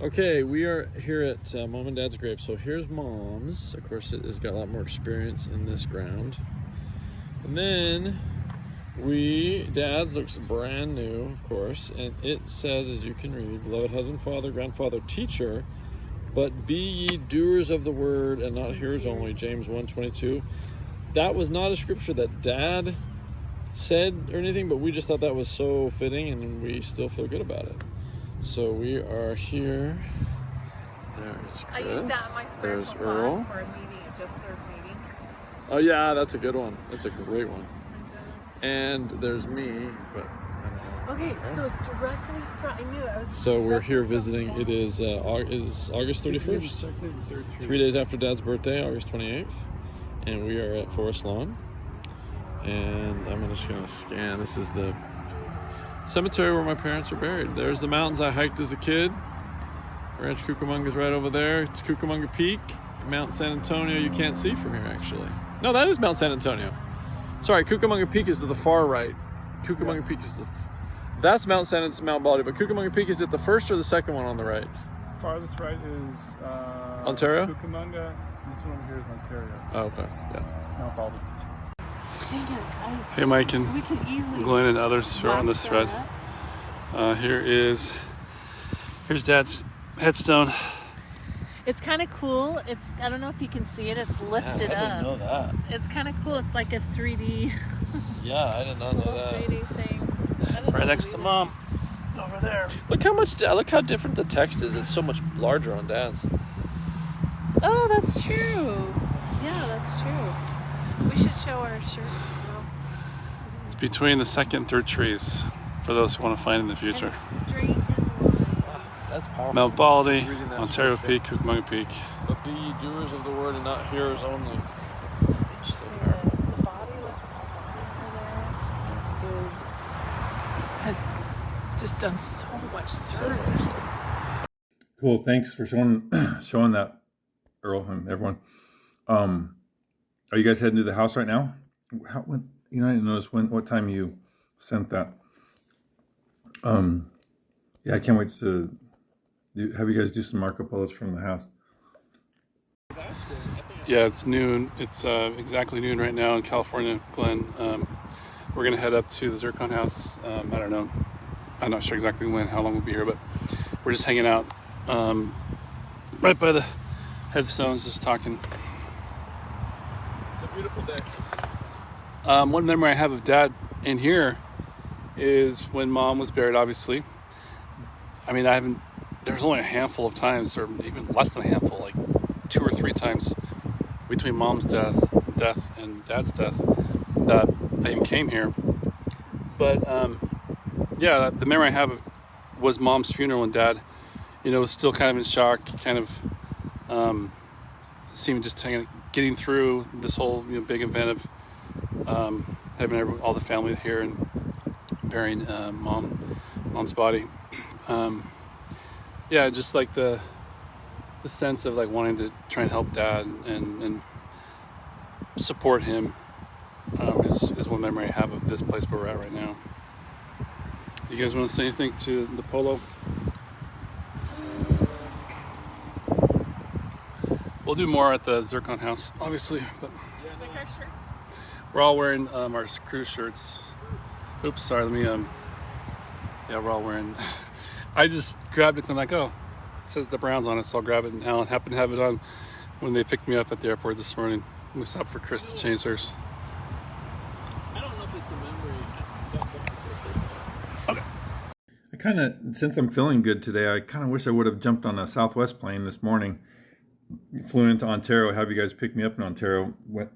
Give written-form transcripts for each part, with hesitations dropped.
Okay, we are here at Mom and Dad's grave. So here's Mom's. Of course, it has got a lot more experience in this ground. And then Dad's looks brand new, of course. And it says, as you can read, beloved husband, father, grandfather, teacher, but be ye doers of the word and not hearers only, James 1:22. That was not a scripture that Dad said or anything, but we just thought that was so fitting, and we still feel good about it. So we are here. There is Chris. I use that in my spiritual fund for a meeting, a just served meeting. Oh yeah, that's a good one. That's a great one. And there's me, but I don't know. Okay, so it's directly from. I knew it. I was. So we're here visiting. It is August 31st, 3 days after Dad's birthday, August 28th, and we are at Forest Lawn. And I'm just gonna scan. This is the cemetery where my parents are buried. There's the mountains I hiked as a kid. Ranch Cucamonga's right over there. It's Cucamonga Peak. Mount San Antonio you can't see from here, actually. No, that is Mount San Antonio. Sorry, Cucamonga Peak is to the far right. Cucamonga Peak is that's Mount Baldy, but Cucamonga Peak is at the first or the second one on the right? Farthest right is Ontario? Cucamonga. This one over here is Ontario. Oh, okay. Yeah. Mount Baldy. Dang it! Hey, Mike and We can easily. Glenn and others who are on this thread. Here's Dad's headstone. It's kind of cool. I don't know if you can see it. It's lifted up. I didn't know that. It's kind of cool. It's like a 3D. Yeah, I did not know that. 3D thing. Right next to Mom. Over there. Look how different the text is. It's so much larger on Dad's. Oh, that's true. Yeah, that's true. We should show our shirts. It's between the second and third trees for those who want to find in the future. And it's straight in line. That's powerful. Mount Baldy, Reading that Ontario scripture. Peak, Cucamonga Peak. But be ye doers of the word and not hearers only. It's so interesting. The body has just done so much service. Cool. Thanks for showing that, Earl and everyone. Are you guys heading to the house right now? I didn't notice what time you sent that. Yeah, I can't wait to have you guys do some Marco Polos from the house. Yeah, it's noon. It's exactly noon right now in California, Glenn. We're going to head up to the Zircon house. I don't know. I'm not sure exactly how long we'll be here, but we're just hanging out right by the headstones, just talking. It's a beautiful day. One memory I have of Dad in here is when Mom was buried, obviously. I mean, there's only a handful of times, or even less than a handful, like 2 or 3 times between Mom's death and Dad's death that I even came here. But yeah, the memory I have was Mom's funeral, and Dad, was still kind of in shock, kind of seemed just getting through this whole big event of having all the family here and burying Mom's body. Yeah, just like the sense of like wanting to try and help Dad and support him is one memory I have of this place where we're at right now. You guys want to say anything to the polo? We'll do more at the Zircon house, obviously, but Like our shirts. we're all wearing our cruise shirts. Oops, sorry, yeah, we're all wearing, I just grabbed it and I'm like, oh, it says the Browns on it, so I'll grab it, and Alan happened to have it on when they picked me up at the airport this morning. We stopped for Chris to change hers. I don't know if it's a memory. Okay. Since I'm feeling good today, I kind of wish I would have jumped on a Southwest plane this morning, flew into Ontario, have you guys pick me up in Ontario, went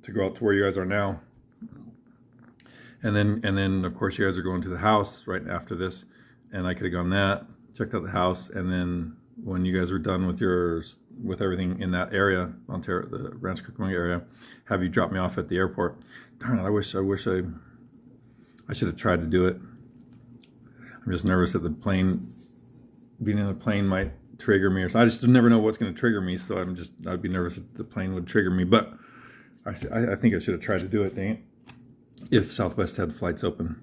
to go out to where you guys are now. And then of course you guys are going to the house right after this, and I could have gone that, checked out the house, and then when you guys were done with everything in that area, Ontario, the Ranch Cucamonga area, have you drop me off at the airport. Darn it, I wish I should have tried to do it. I'm just nervous that being in the plane might trigger me, or so. I just never know what's going to trigger me, so I'd be nervous that the plane would trigger me. But I think I should have tried to do it, dang it. If Southwest had flights open,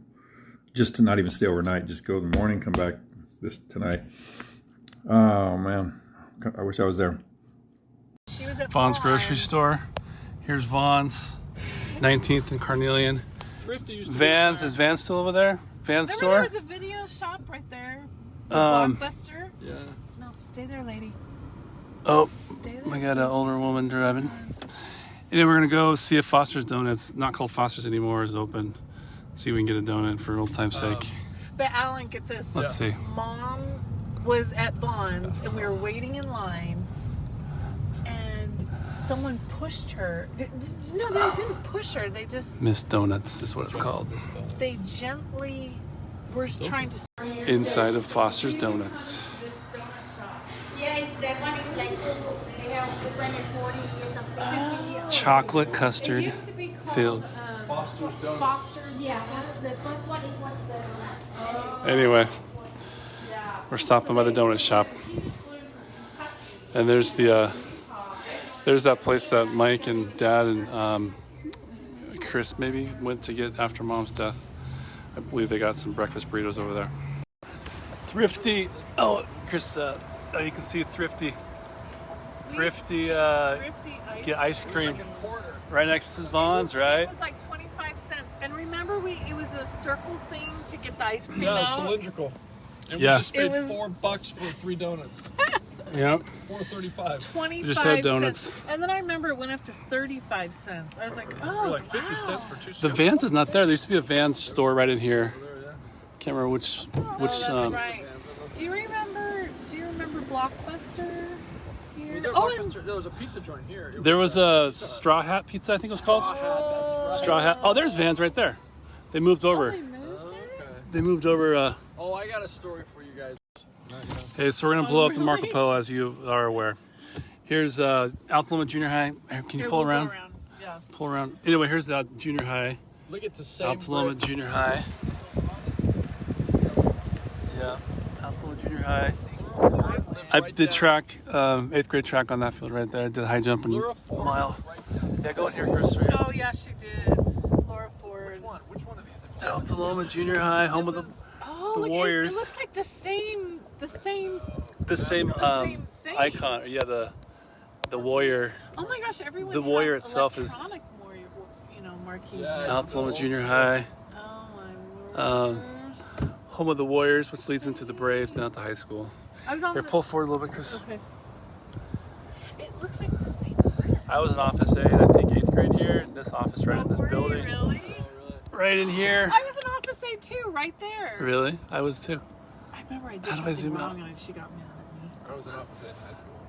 just to not even stay overnight, just go in the morning, come back tonight. Oh man, I wish I was there. She was at Vaughn's grocery store. Here's Vaughn's, 19th and Carnelian. Thrifty used to be Vans, there. is Vans still over there? Vans Remember store? there was a video shop right there? The Um, Blockbuster? Yeah. No, stay there, lady. Oh, Stay there. we got an older woman driving. Anyway, we're gonna go see if Foster's Donuts, not called Foster's anymore, is open. See if we can get a donut for old time's sake. But Alan, get this. Let's see. Mom was at Vaughn's and we were waiting in line and someone pushed her. No, they didn't push her. They just, Miss Donuts is what it's called. they gently were trying to. Inside of Foster's Donuts. Yes, that one is like they have opened at 40 years something. Chocolate It custard used to be called filled. Foster's Donuts. Foster's. Yeah, the first one it was the Anyway, we're stopping by the donut shop. And there's the there's that place that Mike and Dad and Chris maybe went to get after Mom's death. I believe they got some breakfast burritos over there. Thrifty. Oh, Chris, you can see Thrifty. Thrifty, Thrifty ice. get ice cream Like a quarter. right next to Vaughn's, right? It was like 25 cents. And remember, it was a circle thing to get the ice cream Yeah, out? cylindrical. And Yeah. we just paid It was- $4 for 3 donuts. Yep. $4.35. 25 just had donuts. cents. And then I remember it went up to 35 cents. I was like, oh, Or like 50 wow. cents for 2 The Vans is not there. There used to be a Vans store right in here. Can't remember which Oh, that's um, right. Do you remember Blockbuster here? There Oh, and was a pizza joint here. It There was a Straw Hat Pizza, I think it was called. Straw Hat. Oh, there's Vans right there. They moved over. they moved it? They moved over. Oh, I got a story for you guys. Hey, so we're gonna blow up the Marco really? Polo, as you are aware. Here's Alta Loma Junior High. Can you Here, pull we'll go around? Yeah. Pull around. Anyway, here's the junior high. Look at the same Alta Loma brick. Junior High. Yeah, Alta Loma Junior High. I did track, 8th grade track on that field right there. I did high jump and mile. Yeah, go in here, Chris. Right here. Oh, yeah, she did. Laura Ford. Which one of these? Alta Loma Junior High, home of the Oh, The look, Warriors. It looks like the same same same thing. icon. Yeah, the warrior. Oh my gosh, everyone The has Warrior itself is- electronic warrior, marquees. Yeah. now. Alta Loma Junior High, Oh my word. home of the Warriors, which leads into the Braves, down at the high school. I was on Here, the- pull forward a little bit, Chris. Okay. It looks like the same brand. I was in office 8, I think 8th grade here, in this office right in this Were you building. really? Right in here. I was in office A too, right there. Really? I was too. I remember I did How do I something zoom wrong out? and she got mad at me. I was in opposite in high school.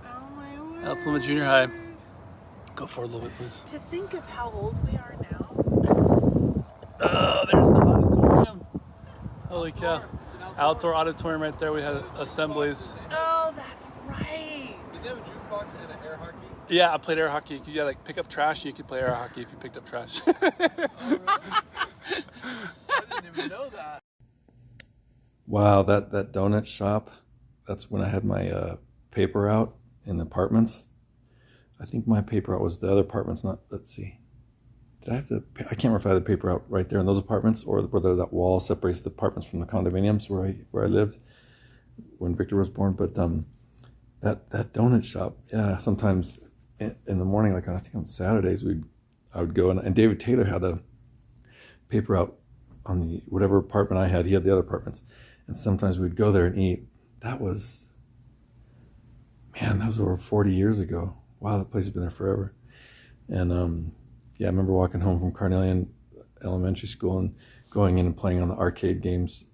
Oh my word. Alta Loma Junior High. Go forward a little bit, please. To think of how old we are now. Oh, there's the auditorium. Holy cow. Outdoor auditorium right there. We had assemblies. Oh, that's right. Did they have a jukebox and an air hockey? Yeah, I played air hockey. You gotta pick up trash. You could play air hockey if you picked up trash. I didn't even know that. Wow, that donut shop, that's when I had my paper out in the apartments. I think my paper out was the other apartments, not, let's see. Did I have to, I can't remember if I had the paper out right there in those apartments or whether that wall separates the apartments from the condominiums where I lived when Victor was born. But that donut shop, yeah, sometimes in the morning, like I think on Saturdays, I would go and David Taylor had a paper out on the whatever apartment I had. He had the other apartments, and sometimes we'd go there and eat. That was over 40 years ago. Wow, that place has been there forever. And yeah, I remember walking home from Carnelian Elementary School and going in and playing on the arcade games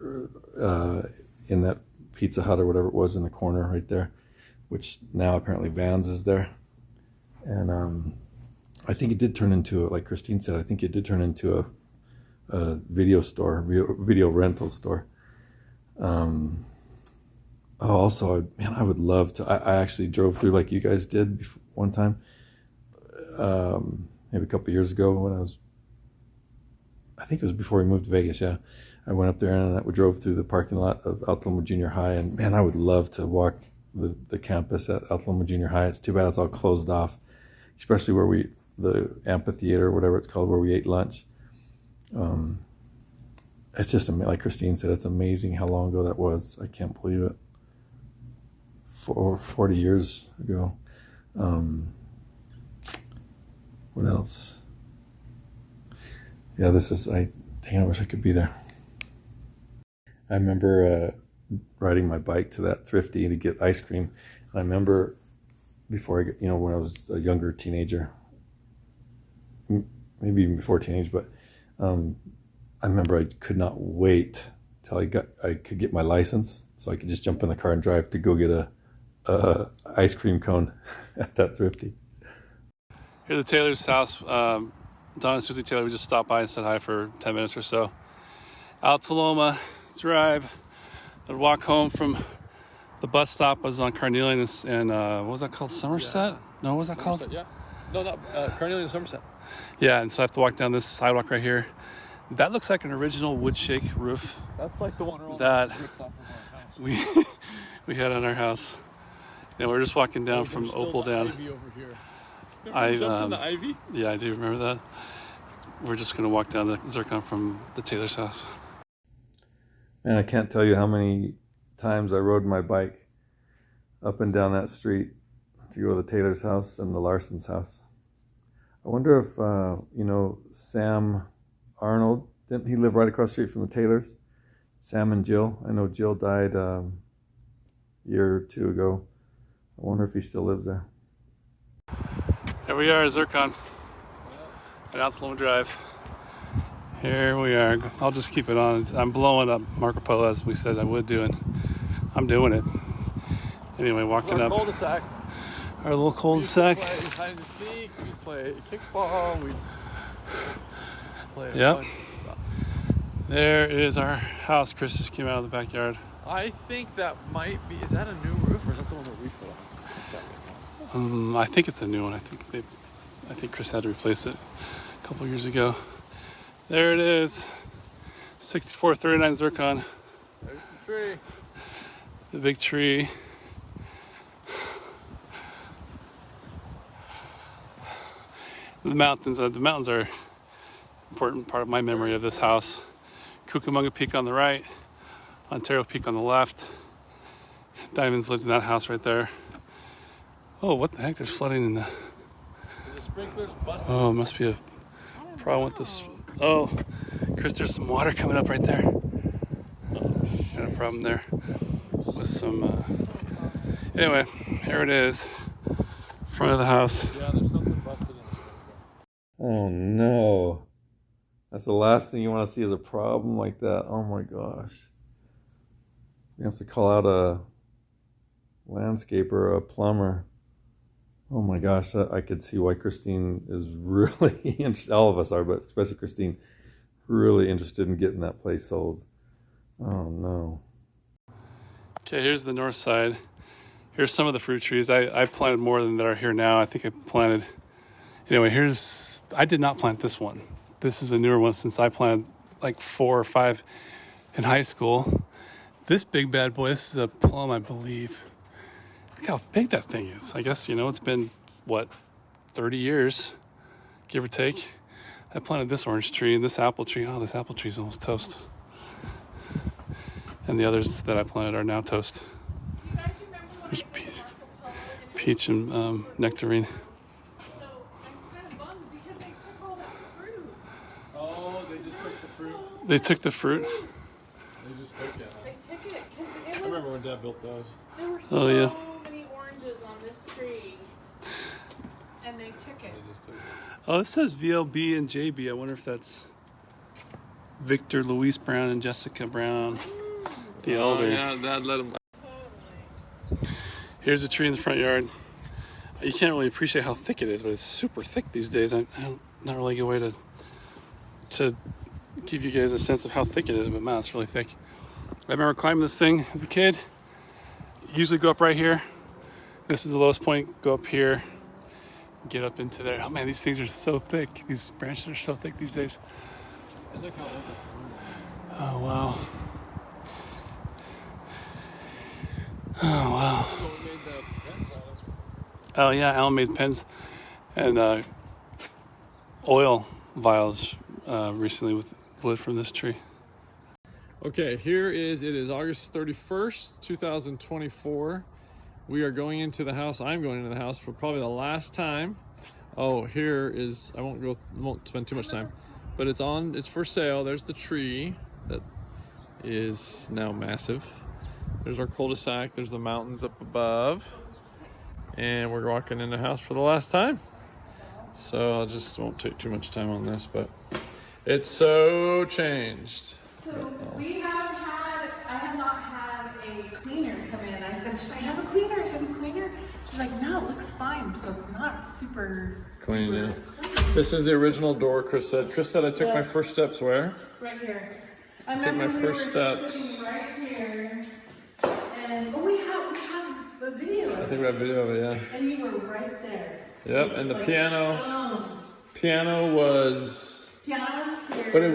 in that Pizza Hut or whatever it was in the corner right there, which now apparently Vans is there. And I think it did turn into, like Christine said, I think it did turn into a video store, video rental store. Also, I would love to. I actually drove through like you guys did one time, maybe a couple years ago when I think it was before we moved to Vegas. Yeah, I went up there and I drove through the parking lot of Alta Loma Junior High, and man, I would love to walk the campus at Alta Loma Junior High. It's too bad it's all closed off, especially where the amphitheater, whatever it's called, where we ate lunch. It's just like Christine said, it's amazing how long ago that was. I can't believe it. 40 years ago. What else? Yeah, I wish I could be there. I remember riding my bike to that Thrifty to get ice cream. I remember before when I was a younger teenager, maybe even before teenage, but I remember I could not wait till I could get my license, so I could just jump in the car and drive to go get a ice cream cone at that Thrifty. Here's the Taylor's house. Don and Susie Taylor, we just stopped by and said hi for 10 minutes or so. Alta Loma Drive. I'd walk home from the bus stop. Was on Carnelian and what was that called? Somerset? Yeah. No, what was that Somerset, called? Yeah. No, not Carnelian and Somerset. Yeah, and so I have to walk down this sidewalk right here. That looks like an original wood shake roof That's like the one that ripped off of our house. we had on our house. And we're just walking down from There's still Opal the down. Ivy over here. I Remember jumped in the ivy? Yeah, I do remember that. We're just gonna walk down the Zircon from the Taylor's house. And I can't tell you how many times I rode my bike up and down that street to go to the Taylor's house and the Larson's house. I wonder if, Sam Arnold, didn't he live right across the street from the Taylors? Sam and Jill. I know Jill died a year or two ago. I wonder if he still lives there. Here we are, Zircon. At Alta Loma Drive. Here we are. I'll just keep it on. I'm blowing up Marco Polo as we said I would do, and I'm doing it. Anyway, walking up Cul-de-sac. our little cul-de-sac. We play hide and seek. We play kickball. We play a Yep. bunch of stuff. There is our house. Chris just came out of the backyard. I think that might be. Is that a new roof or is that the one that we put on? I think it's a new one. I think Chris had to replace it a couple years ago. There it is. 6439 Zircon. There's the tree. The big tree. The mountains are an important part of my memory of this house. Cucamonga Peak on the right, Ontario Peak on the left. Diamonds lived in that house right there. Oh, what the heck? There's flooding in the... Is the sprinklers busted? Oh, it must be a problem with this. Oh, Chris, there's some water coming up right there. Got a problem there with some... Anyway, here it is. Front of the house. Yeah, there's something busted in the sprinkler. Oh no. That's the last thing you want to see is a problem like that. Oh my gosh. You have to call out a landscaper or a plumber. Oh my gosh, I could see why Christine is really interested. All of us are, but especially Christine, really interested in getting that place sold. Oh no. Okay, here's the north side. Here's some of the fruit trees. I planted more than that are here now. I think I planted... Anyway, I did not plant this one. This is a newer one since I planted like 4 or 5 in high school. This big bad boy, this is a plum, I believe. Look how big that thing is. I guess, it's been, 30 years, give or take. I planted this orange tree and this apple tree. Oh, this apple tree is almost toast. And the others that I planted are now toast. There's peach and nectarine. So I'm kind of bummed because they took all that fruit. Oh, they just took the fruit. They took the fruit. They just took it. They took it because it was. I remember when Dad built those. There were Oh, yeah. so many oranges on this tree, and they took it. They just took it. Oh, this says VLB and JB. I wonder if that's Victor, Louise Brown, and Jessica Brown, the elder. Yeah, Dad let him. Here's a tree in the front yard. You can't really appreciate how thick it is, but it's super thick these days. I don't, not really a good way to give you guys a sense of how thick it is, but man, it's really thick. I remember climbing this thing as a kid. Usually go up right here. This is the lowest point. Go up here. Get up into there. Oh man, these things are so thick. These branches are so thick these days. And look how old they are. Oh wow. Oh wow. Who made the pen bottles? Oh yeah, Alan made pens and oil vials recently with wood from this tree. Okay, it is August 31st, 2024, we are going into the house. I'm going into the house for probably the last time. Oh, here is, I won't spend too much time, but it's for sale. There's the tree that is now massive. There's our cul-de-sac. There's the mountains up above. And we're walking in the house for the last time. So I just won't take too much time on this, but it's so changed. So I have not had a cleaner come in. I said, should I have a cleaner? Should I have a cleaner? She's like, no, it looks fine. So it's not super Clean, yeah. clean. This is the original door, Chris said. Chris said I took my first steps where? Right here. I Took my remember first we were steps. sitting right here. And we have the video. I think we have video of it, yeah. And you were right there. Yep, and the Like, piano was, piano's here. but it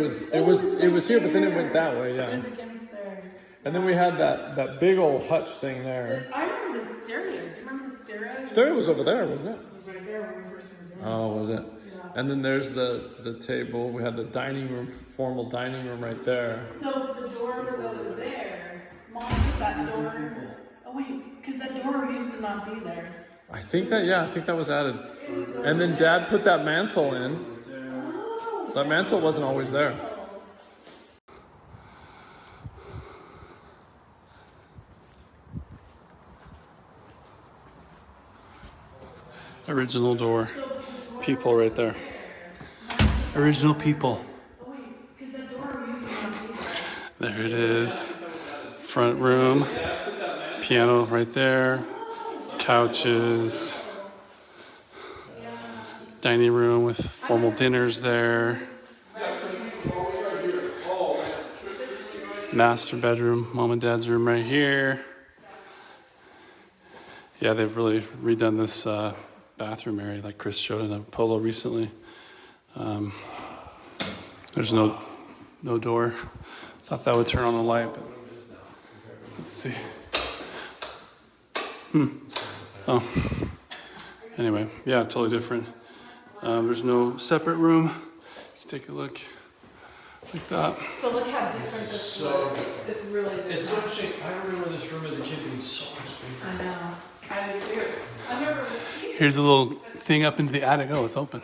was here, but then it went that way, It yeah. was against there. And then we had that big old hutch thing there. I remember the stereo. Do you remember the stereo? Stereo was over there, wasn't it? It was right there when we first moved in. Oh, was it? Yeah. And then there's the table. We had the dining room, formal dining room right there. No, the door was over there. Mom put that door. Oh wait, because that door used to not be there. I think that was added. And then Dad put that mantle in. Oh. That mantle wasn't always there. Original door. People right there. Original people. Oh wait, because that door used to not be there. There it is. Front room. Piano right there. Couches. Dining room with formal dinners there. Master bedroom. Mom and Dad's room right here. Yeah, they've really redone this bathroom area like Chris showed in a polo recently. There's no door. Thought that would turn on the light, but let's see. Oh. Anyway, yeah, totally different. There's no separate room. You can take a look like that. So look how different this looks. It's really different. It's so interesting. I remember this room as a kid being so much bigger. I know. I do too. I remember it was cute. Here's a little thing up into the attic. Oh, it's open.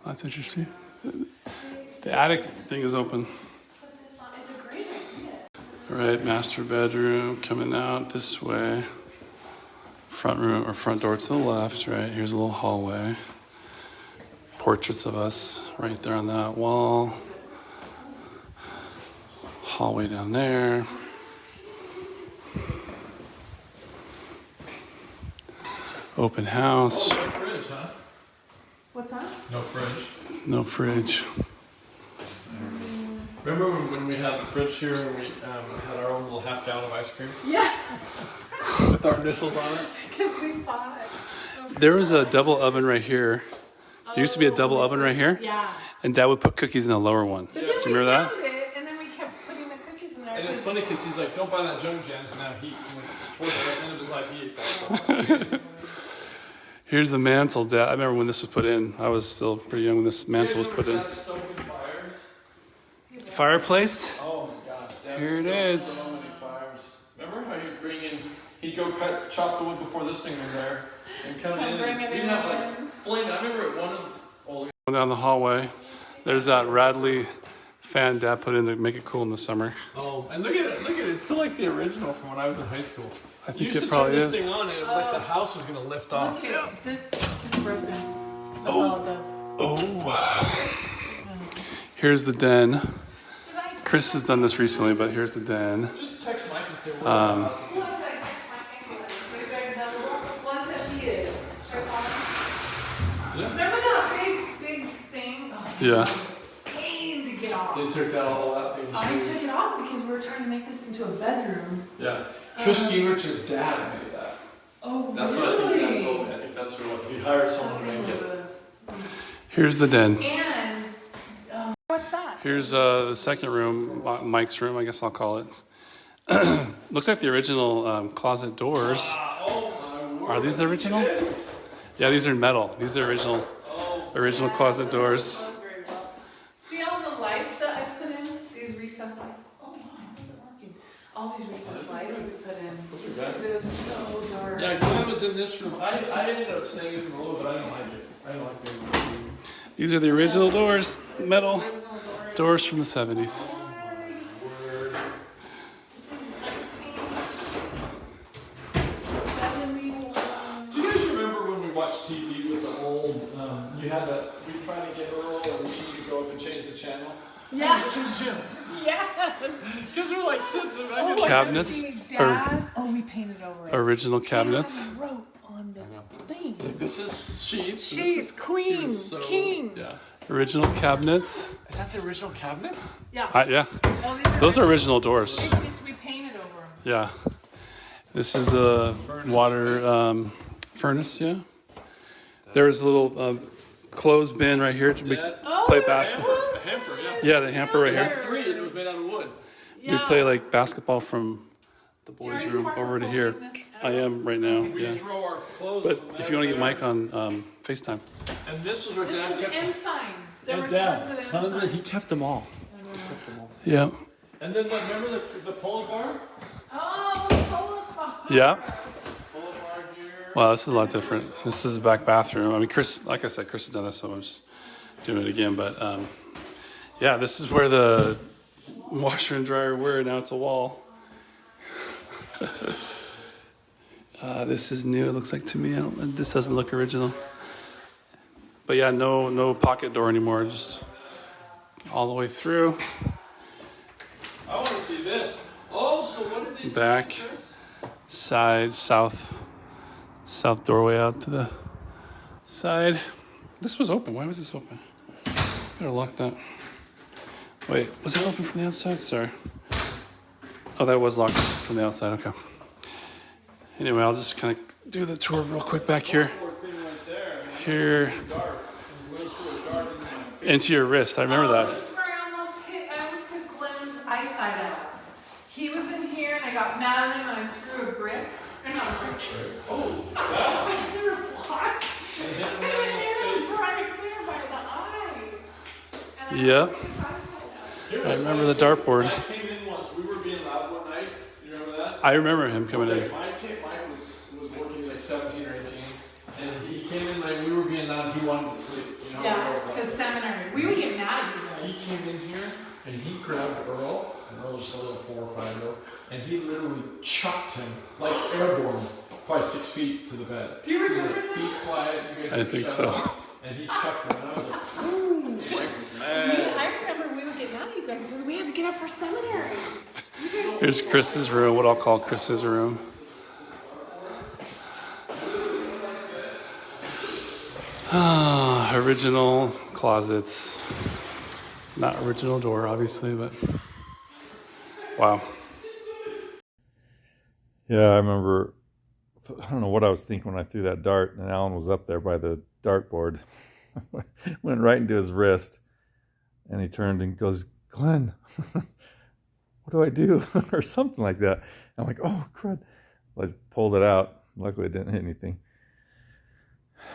That's interesting. The attic thing is open. It's a great idea. All right, master bedroom coming out this way. Front room or front door to the left, right? Here's a little hallway. Portraits of us right there on that wall. Hallway down there. Open house. No fridge, huh? What's that? No fridge. No fridge. Remember when we had the fridge here and we had our own little half-gallon of ice cream Yeah, with our initials on it? because we fought. There was a double oven right here. There used to be a double oven right here. Yeah. And Dad would put cookies in the lower one. But Do then you we remember that? found it, and then we kept putting the cookies in there. And it's funny because he's like, don't buy that junk, Jen, it's now heat. And towards the end of his life, he ate that. Here's the mantle, Dad. I remember when this was put in. I was still pretty young when this mantle was put in. Dad's stoking fires. Fireplace. Oh my gosh, Dad Here it stoked is. so many fires. Remember how he'd bring in, he'd go chop the wood before this thing was there, and come in. bring it We'd in. have like flame. I remember at one of Down the hallway. There's that Radley fan Dad put in to make it cool in the summer. Oh, and look at it! Look at it! It's still like the original from when I was in high school. I You think used it to probably turn this is. thing on, and it was like the house was gonna lift off. Okay, this is broken. That's all it does. Oh. Here's the den. Should I? Chris has done this recently, but here's the den. Just text Mike and say where the house is. What did I text my uncle? So you guys know what ones that he is. Yeah. Remember that big thing? Oh, Yeah. pain to get off. They took that all out. They just I made- took it off because we were trying to make this into a bedroom. Yeah. Trish Gingrich's dad made that. Oh, That's really? what I think Dad told me. I think that's who it was. He hired someone to make it. Here's the den. And what's that? Here's the second room, Mike's room, I guess I'll call it. Looks like the original closet doors. Oh my word. Are these the original? It is. Yeah, these are in metal. These are original closet doors. That was very well. See all the lights that I put in? These recessed lights. Oh, wow, how is it working? All these recessed lights we put in. Those are good. Because it was so dark. door. Yeah, Glenn was in this room. I ended up staying in this room a little bit. I didn't like it. I didn't like being in this room. These are the original doors, metal doors from the 70s. Do you guys remember when we watched TV with the old, you had that, we tried to get Earl and she could go up and change the channel? Yeah. Change the channel. Yes. Because we're like sitting there. Oh, Cabinets, Dad. Oh, we painted over it. original cabinets. Dad wrote on the things. This is sheets. Sheets, queen, king. Yeah. Original cabinets. Is that the original cabinets? Yeah. Yeah, Oh, these those are original doors. It's just we painted over them. Yeah. This is the water furnace, yeah. There's a little clothes bin right here to play basketball. The hamper, yeah. Yeah, the hamper right here. Three, and it was made out of wood. We play like basketball from the boys' room over to here. I am right now, We yeah. throw our clothes. But from if you want to get there. Mike on FaceTime. And this was where This Dad was kept. ensign. There were And tons Dad, of ensign. he kept them all. Yeah. And then remember the pull bar? Oh, the polo car. Yeah. Pull bar here. Wow, this is a lot different. This is a back bathroom. I mean, Chris, like I said, Chris has done this, so I'm just doing it again. But yeah, this is where the washer and dryer were. Now it's a wall. This is new. It looks like to me. This doesn't look original. But yeah, no pocket door anymore. Just all the way through. I want to see this. Oh, so what did they do? Back. Chris? Side, south doorway out to the side. This was open. Why was this open? Better lock that. Wait, was it open from the outside? Sorry. Oh, that was locked from the outside. Okay. Anyway, I'll just kind of do the tour real quick back here. Here. Into your wrist. I remember that. This is where I almost took Glenn's eyesight out. He was in here and I got mad at him and I threw a grip. Or not a grip. Oh, wow. I threw a block. And it hit him right there by the eye. And I Yep. took his eyesight out. I remember the dartboard. Mike came in once. We were being loud one night. You remember that? I remember him coming in. Mike was working like 17 or 18. And he came in like we were being loud. He wanted to sleep. You know how Yeah, Earl because was. seminary. We would get mad at you He guys. came in here and he grabbed Earl. And Earl was just a little 4 or 5 year old. And he literally chucked him like airborne, probably 6 feet to the bed. Do you He was remember like, that? be quiet. You guys I are think shut so. up." And he chucked him. And I was like, ooh. Mike was mad. I remember we would get mad at you guys because we had to get up for seminary. Here's Chris's room, what I'll call Chris's room. Original closets. Not original door, obviously, but wow. Yeah, I remember. I don't know what I was thinking when I threw that dart, and Alan was up there by the dartboard. Went right into his wrist, and he turned and goes, "Glenn, what do I do?" or something like that. I'm like, "Oh crud!" I pulled it out. Luckily, it didn't hit anything.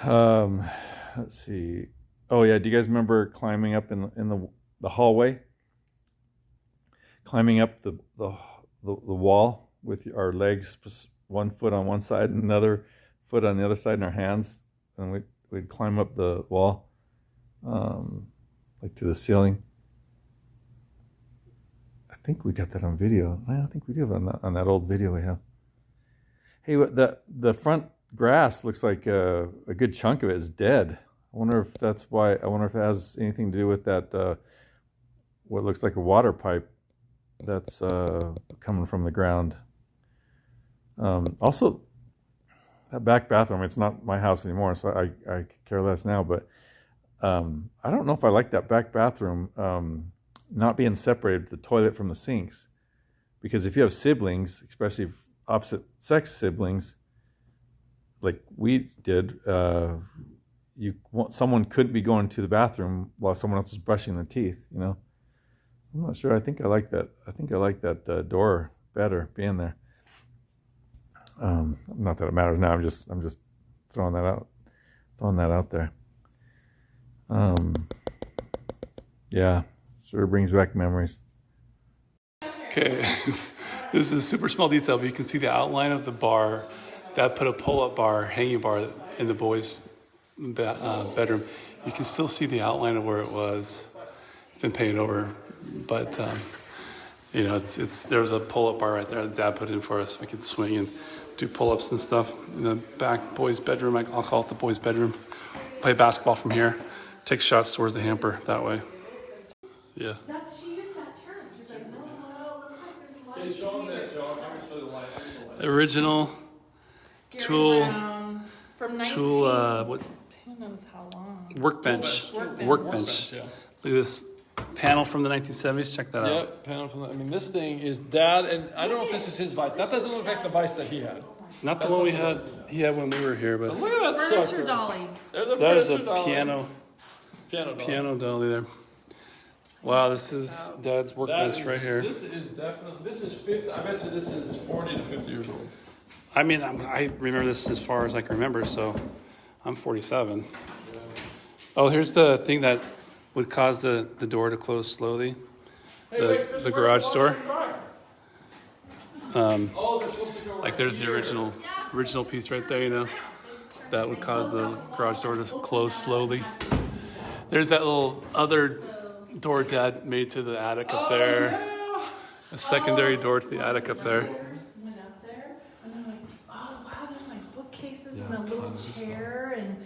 Let's see. Oh yeah, do you guys remember climbing up in the hallway? Climbing up the wall with our legs, one foot on one side and another foot on the other side, and our hands, and we'd climb up the wall, like to the ceiling. I think we got that on video. I think we do on that old video we have. Hey, the front grass looks like a good chunk of it is dead. I wonder if that's why. I wonder if it has anything to do with that. What looks like a water pipe that's coming from the ground. Also, that back bathroom. It's not my house anymore, so I care less now. But I don't know if I like that back bathroom not being separated, the toilet from the sinks, because if you have siblings, especially opposite sex siblings, like we did, someone could be going to the bathroom while someone else is brushing their teeth. You know, I'm not sure. I think I like that. I think I like that door better being there. Not that it matters now. I'm just throwing that out there. Yeah, sure brings back memories. Okay, this is a super small detail, but you can see the outline of the bar Dad put a pull-up bar, hanging bar in the boys' bedroom. You can still see the outline of where it was. It's been painted over, but you know, there was a pull-up bar right there that Dad put in for us. We could swing and do pull-ups and stuff in the back boys' bedroom. I'll call it the boys' bedroom. Play basketball from here. Take shots towards the hamper that way. Yeah. She used that term. She's like, no, it looks like there's a lot of Show them this, trees. y'all. I'm just really light. Original Gary tool. Brown from 19. What Who knows how long? workbench? Workbench. Workbench. Yeah. Look at this panel from the 1970s. Check that out. Yep, panel from the, I mean, this thing is Dad, and I don't know if this is his vice. That doesn't look like the vice that he had. Not the one he had when we were here, but Look at that Furniture sucker. dolly. There's a that is a furniture dolly. piano Piano dolly. dolly there. Wow, this is Dad's That workbench is, right here. This is definitely, this is 50, I bet you this is 40 to 50 years old. I mean, I remember this as far as I can remember, so I'm 47. Oh, here's the thing that would cause the door to close slowly. The garage door. Like there's the original piece right there, you know, that would cause the garage door to close slowly. There's that little other door Dad made to the attic up there. A secondary door to the attic up there. Went up there and they're like, oh wow, there's like bookcases and a little chair and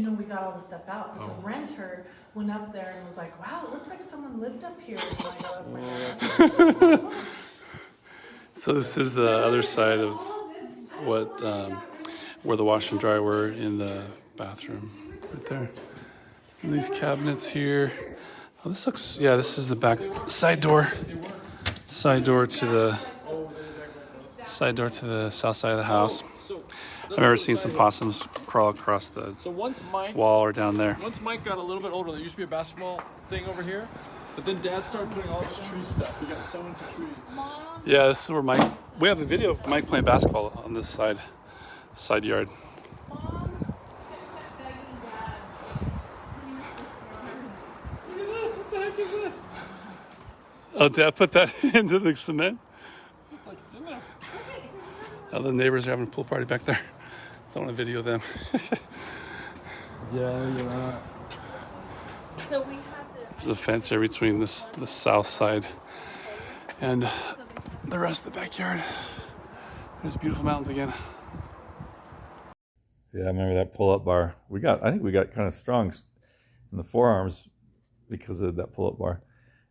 no, we got all the stuff out. But the renter went up there and was like, wow, it looks like someone lived up here. And I'm like, oh, that's my house. So this is the other side of what where the washer and dryer were in the bathroom, right there. And these cabinets here. Oh, this looks. Yeah, this is the back side door. Side door to the south side of the house. I've never seen some possums crawl across the So once Mike wall or down there. got a little bit older, there used to be a basketball thing over here. But then Dad started putting all this tree stuff. He got so into trees. Yeah, this is where Mike. We have a video of Mike playing basketball on this side yard. Look at this. What the heck is this? Oh, Dad put that into the cement. It's just like it's in there. Oh, the neighbors are having a pool party back there. Don't want to video them. Yeah. So we had to. There's a fence here between the south side and the rest of the backyard. There's beautiful mountains again. Yeah, I remember that pull-up bar. I think we got kind of strong in the forearms because of that pull-up bar.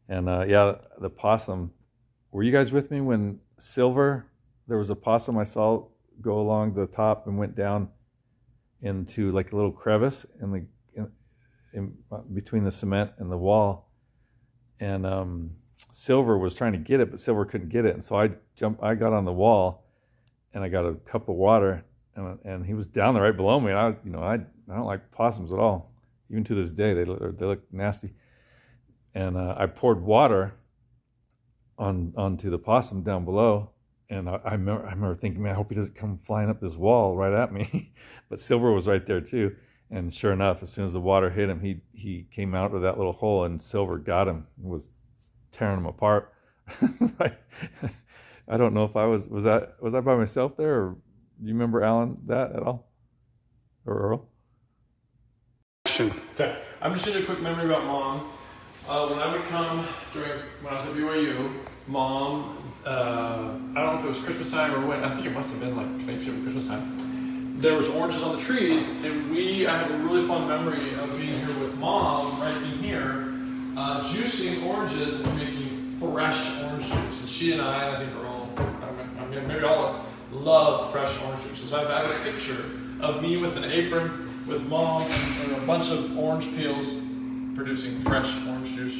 And yeah, the possum. Were you guys with me when Silver? There was a possum I saw go along the top and went down into like a little crevice in between the cement and the wall. And Silver was trying to get it, but Silver couldn't get it. And so I got on the wall, and I got a cup of water, and he was down there right below me. And I was, I don't like possums at all. Even to this day, they look nasty. And I poured water onto the possum down below. And I remember thinking, man, I hope he doesn't come flying up this wall right at me. But Silver was right there too. And sure enough, as soon as the water hit him, he came out of that little hole, and Silver got him and was tearing him apart. Right? I don't know if I was I by myself there, or do you remember, Alan, that at all? Or Earl? Okay, I'm just doing a quick memory about Mom. When I would come when I was at BYU, Mom, I don't know if it was Christmas time or when, I think it must have been like Thanksgiving, Christmas time. There was oranges on the trees, and I have a really fond memory of being here with Mom, right in here, juicing oranges and making fresh orange juice. And she and I think we're all, maybe all of us, love fresh orange juice. So I have a picture of me with an apron, with Mom, and a bunch of orange peels, producing fresh orange juice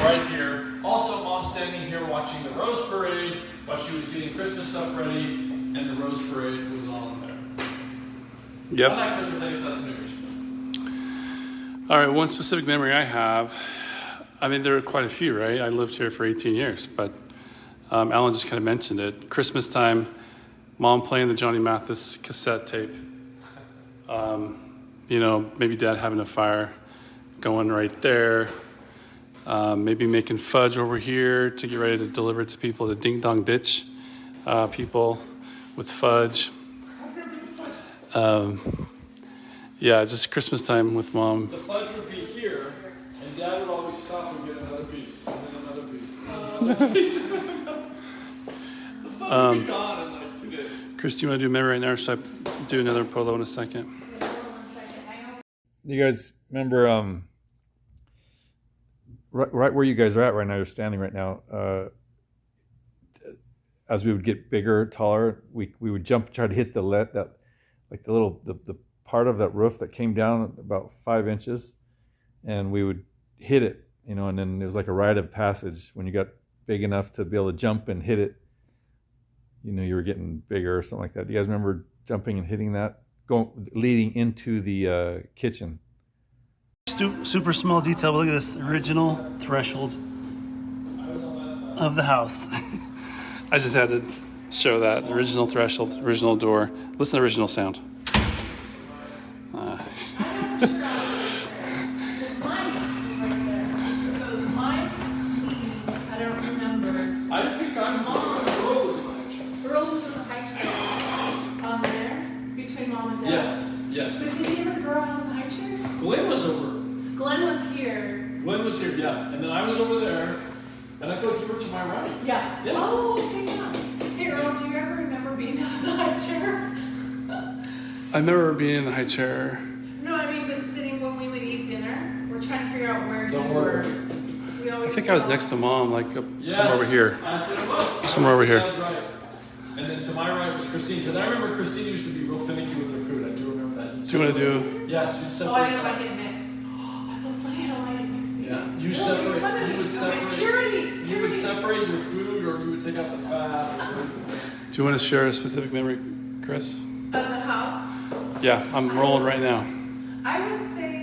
right here. Also, Mom standing here watching the Rose Parade while she was getting Christmas stuff ready, and the Rose Parade was on there. Yep. Not Christmas, I guess that's New Year's. All right, one specific memory I have. I mean, there are quite a few, right? I lived here for 18 years, but Alan just kind of mentioned it. Christmas time, Mom playing the Johnny Mathis cassette tape. Maybe Dad having a fire going right there. Maybe making fudge over here to get ready to deliver it to people, the Ding Dong Ditch people with fudge. Yeah, just Christmas time with Mom. The fudge would be here, and Dad would always stop and get another piece, and then another piece. The fudge would be gone in like 2 days. Chris, do you want to do memory right now, or should I do another polo in a second? You guys remember right where you guys are at right now, you're standing right now, as we would get bigger, taller, we would try to hit the part of that roof that came down about 5 inches, and we would hit it, and then it was like a rite of passage. When you got big enough to be able to jump and hit it, you were getting bigger or something like that. Do you guys remember jumping and hitting that, leading into the kitchen? Super small detail, but look at this original threshold of the house. I just had to show that. The original threshold, original door. Listen to the original sound. I think I'm Earl was in the high chair. Earl was in the high chair on there between Mom and Dad. Yes. But did he ever grow out of the high chair? Glenn was over. Glenn was here. Glenn was here, yeah. And then I was over there, and I feel like you were to my right. Yeah. Oh, okay, yeah. Hey, Earl, do you ever remember being out of the high chair? I remember being in the high chair. No, I mean, but sitting when we would eat dinner, we're trying to figure out where you Don't were. worry. I think I was next to Mom, like somewhere over here. That's what it was. Somewhere over here. That's right. And then to my right was Christine, because I remember Christine used to be real finicky with her food. I do remember that. Do you want to do? Yes, you'd Oh, I separate. don't like it mixed. That's so funny. I don't like it mixed either. Yeah, you No, it's separate. funny. You would Okay, separate. purity. You would separate your food, or you would take out the fat. Do you want to share a specific memory, Chris? Of the house. Yeah, I'm rolling right now. I would say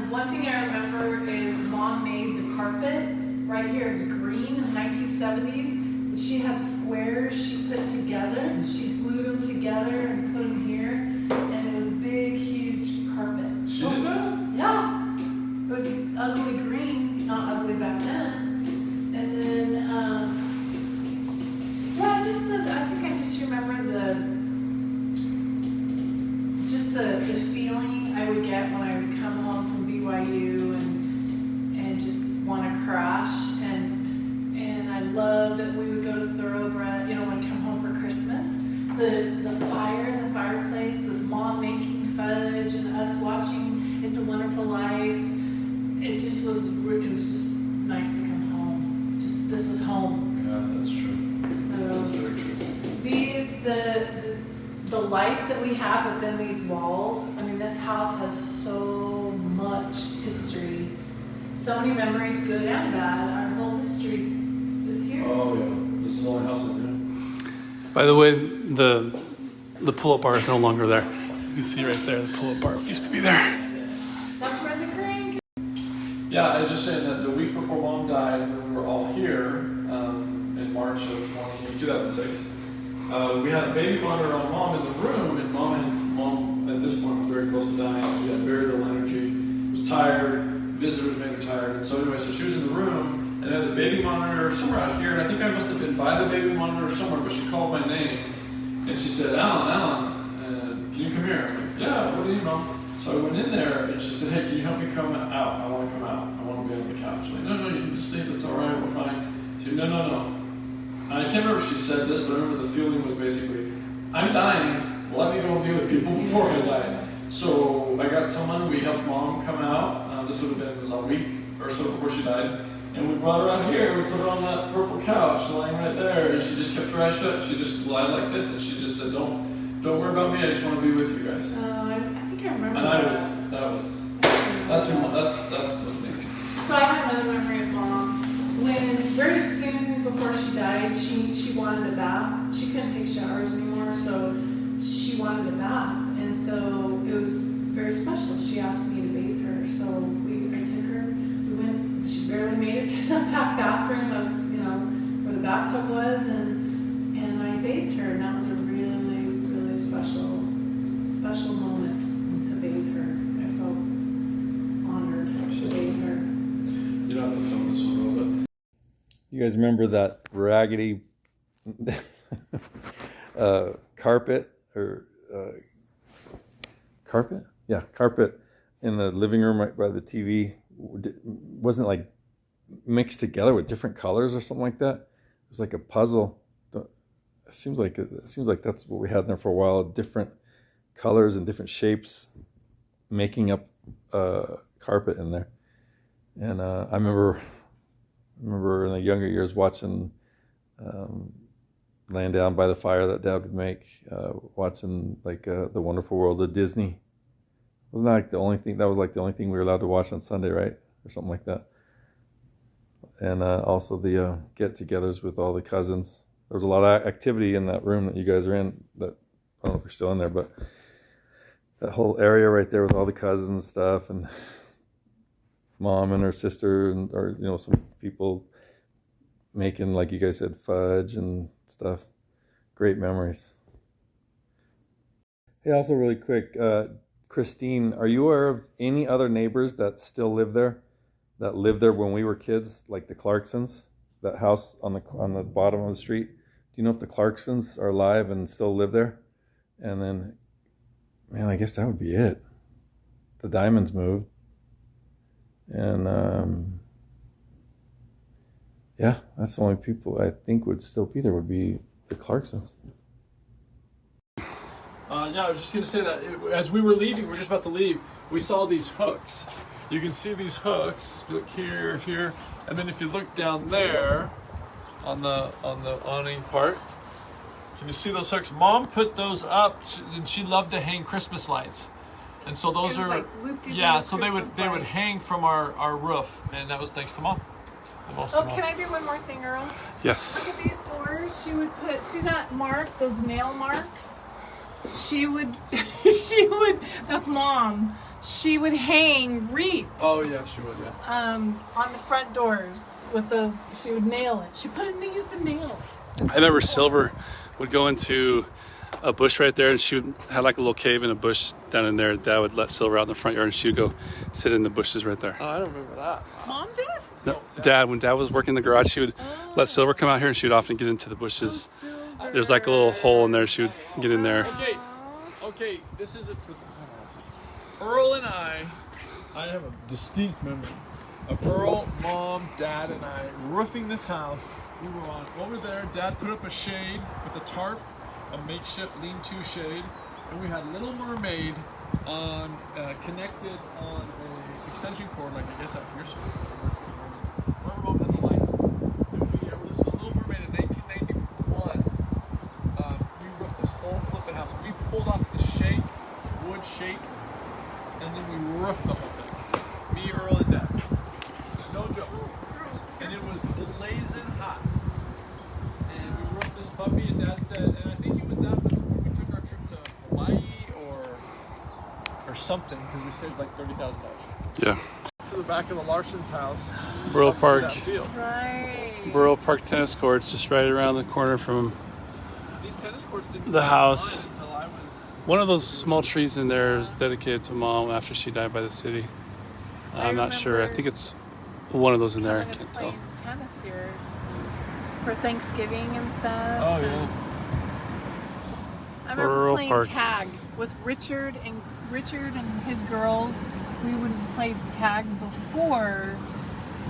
one thing I remember is Mom made the carpet right here. It was green in the 1970s. She had squares she put together. She glued them together and put them here. And it was a big, huge carpet. She did that? Yeah. It was ugly green, not ugly back then. And then, I think I just remember the feeling I would get when I would come home from BYU and just want to crash. And I loved that we would go to Thoroughbred, when I come home for Christmas. The fire in the fireplace with Mom making fudge and us watching It's a Wonderful Life. It was just nice to come home. This was home. Yeah, that's true. So That's very true. the life that we have within these walls, I mean, this house has so much history. So many memories, good and bad. Our whole history is here. Oh yeah, this is the only house in here. By the way, the pull-up bar is no longer there. You can see right there, the pull-up bar used to be there. That's where the crank. Yeah, I was just saying that the week before Mom died, when we were all here in March of 2006, we had a baby monitor on Mom in the room, and Mom at this point was very close to dying. She had very little energy, was tired, visitors made her tired, and so anyway, so she was in the room, and had the baby monitor somewhere out here, and I think I must have been by the baby monitor somewhere, but she called my name, and she said, Alan, can you come here? I'm like, yeah, what do you know? So I went in there, and she said, hey, can you help me come out? I want to come out. I want to be on the couch. I'm like, no, you can sleep. It's all right. We're fine. She said, no. I can't remember if she said this, but I remember the feeling was basically, I'm dying. Let me go and be with people before I die. So I got someone. We helped Mom come out. This would have been a week or so before she died. And we brought her out here. We put her on that purple couch lying right there. And she just kept her eyes shut. She just lied like this. And she just said, don't worry about me. I just want to be with you guys. I think I remember. And that's what's neat. So I have another memory of Mom. When very soon before she died, she wanted a bath. She couldn't take showers anymore, so she wanted a bath. And so it was very special. She asked me to bathe her. So I took her, we went, she barely made it to the bathroom, where the bathtub was, and I bathed her, and that was a really, really special moment to bathe her. I felt honored to bathe her. You don't have to film this one a little bit. You guys remember that raggedy carpet or carpet? Yeah, carpet in the living room right by the TV. Wasn't like mixed together with different colors or something like that. It was like a puzzle. It seems like that's what we had in there for a while. Different colors and different shapes, making up carpet in there. And I remember in the younger years watching laying down by the fire that Dad would make, watching like The Wonderful World of Disney. Wasn't that like the only thing? That was like the only thing we were allowed to watch on Sunday, right, or something like that. And also the get-togethers with all the cousins. There was a lot of activity in that room that you guys are in. That I don't know if you're still in there, but that whole area right there with all the cousins and stuff, and Mom and her sister, or some people making, like you guys said, fudge and stuff. Great memories. Hey, also really quick, Christine, are you aware of any other neighbors that still live there? That lived there when we were kids, like the Clarksons, that house on the bottom of the street. Do you know if the Clarksons are alive and still live there? And then, man, I guess that would be it. The Diamonds moved. And yeah, that's the only people I think would still be there would be the Clarksons. Yeah, I was just going to say that as we were leaving, we were just about to leave, we saw these hooks. You can see these hooks. Look here, here, and then if you look down there on the awning part, can you see those hooks? Mom put those up, and she loved to hang Christmas lights, and so those are like looped in yeah. with So they would Christmas hang from our roof, and that was thanks to Mom. Oh, can I do one more thing, Earl? Yes. Look at these doors. She would put, see that mark, those nail marks? She would, that's Mom. She would hang wreaths. Oh yeah, she would. Yeah. On the front doors with those. She would nail it. She used to nail it. I remember Silver would go into a bush right there, and she would have like a little cave in a bush down in there. Dad would let Silver out in the front yard, and she would go sit in the bushes right there. Oh, I don't remember that. Mom did? No, Dad, when Dad was working in the garage, she would let Silver come out here, and she would often get into the bushes. There's like a little hole in there. She would get in there. Okay, this isn't for Earl and I have a distinct memory of Earl, Mom, Dad, and I roofing this house. We were on over there. Dad put up a shade with a tarp, a makeshift lean-to shade, and we had Little Mermaid on connected on an extension cord, like I guess out here. Remember Mom had the lights? And we listened to Little Mermaid in 1991. We roofed this whole flipping house. We pulled off the wood shake, and then we roofed the whole thing. Me, Earl, and Dad. No joke. And it was blazing hot. And we roofed this puppy, and Dad said, and I think it was that was when we took our trip to Hawaii or something, because we saved like $30,000. Yeah. To the back of the Larson's house. Borough up to Park. that field. Right. Borough Park tennis courts, just right around the corner from These tennis courts didn't the come house. online until I was. One of those small trees in there is dedicated to Mom after she died by the city. I'm not sure. I think it's one of those in there. I can't tell. Playing tennis here for Thanksgiving and stuff. Oh yeah. I remember Borough playing Park. tag with Richard and his girls. We would play tag before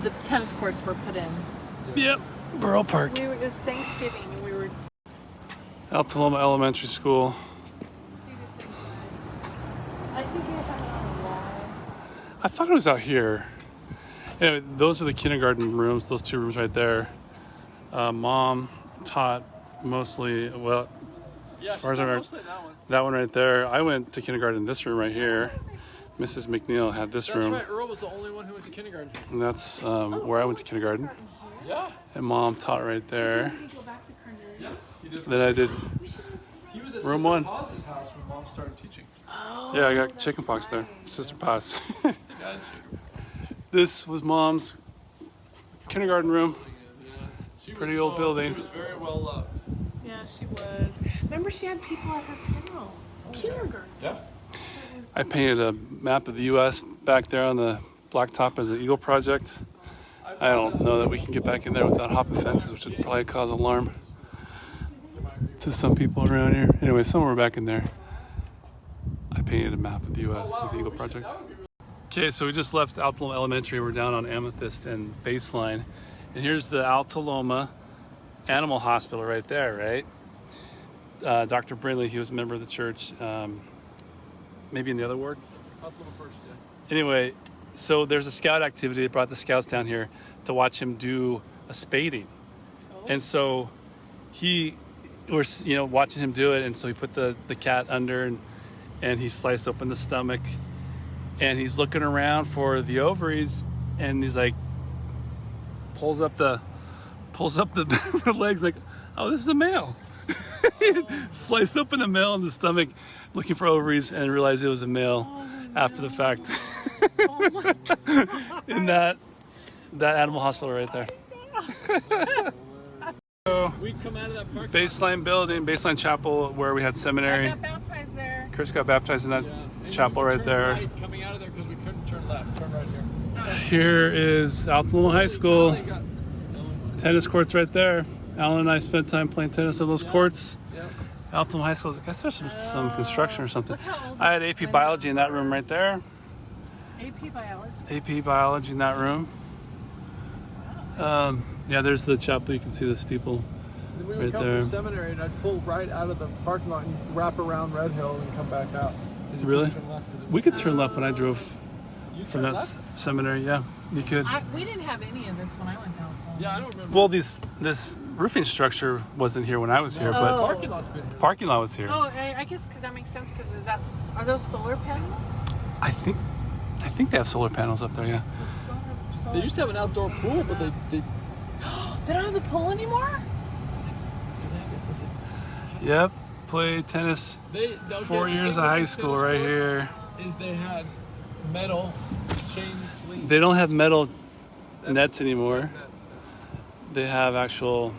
the tennis courts were put in. Yep, Borough Park. It was Thanksgiving and we were Alta Loma Elementary School. seated inside. I think it had it on the walls. I thought it was out here. Anyway, those are the kindergarten rooms, those two rooms right there. Mom taught mostly, well, Yeah, as far as I she remember, mostly that one. that one right there. I went to kindergarten in this room right here. Mrs. McNeil had this That's room. right. Earl was the only one who went to kindergarten. And that's where I went to kindergarten. Yeah. And Mom taught right there. Did we go back to Carnegie? Yeah. He did. Then I did, He was at Room Sister one. Paz's house when Mom started teaching. yeah, I got chicken pox there. Sister Paz. I think I had chicken. This was Mom's kindergarten room. She was Pretty old building. She was very well loved. Yeah, she was. Remember she had people at her funeral. Kindergarten. Yes. I painted a map of the U.S. back there on the blacktop as an Eagle project. I don't know that we can get back in there without hopping fences, which would probably cause alarm to some people around here. Anyway, somewhere back in there. I painted a map of the U.S. as Eagle Project. Okay, so we just left Alta Loma Elementary. We're down on Amethyst and Baseline. And here's the Alta Loma Animal Hospital right there, right? Dr. Brindley, he was a member of the church. Maybe in the other ward? Alta Loma first, yeah. Anyway, so there's a scout activity. They brought the scouts down here to watch him do a spading. And so we're watching him do it. And so he put the cat under and he sliced open the stomach. And he's looking around for the ovaries, and he's like, pulls up the legs, like, oh, this is a male. Sliced open a male in the stomach, looking for ovaries, and realized it was a male after the fact. In that animal hospital right there. So, We come out of that park. Baseline building, Baseline Chapel, where we had seminary. I got baptized there. Chris got baptized in that chapel right there. Right, coming out of there because we couldn't turn left. Turn right here. Here is Alta Loma High School. Tennis courts right there. Alan and I spent time playing tennis on those courts. Yep. Alta Loma High School. I guess there's some construction or something. Look how old I had the AP tennis Biology in that room right there. AP biology. AP Biology in that room. Yeah, there's the chapel. You can see the steeple Then we right would come there. from seminary, and I'd pull right out of the parking lot and wrap around Red Hill and come back out. 'Cause you Really? couldn't turn left 'cause it We could turn left when I drove You from turn that left? seminary. Yeah, you could. We didn't have any of this when I went to Alta Loma. Yeah, I don't remember. Well, this roofing structure wasn't here when I was here, the but parking lot's been here. parking lot was here. Oh, I guess that makes sense because are those solar panels? I think they have solar panels up there. Yeah. They used to have an outdoor pool, but they They don't have the pool anymore? Yep. Played tennis okay, 4 years the of thing high with school tennis right courts here. Is they had metal chain link They don't have metal That's- nets anymore. nets. They have actual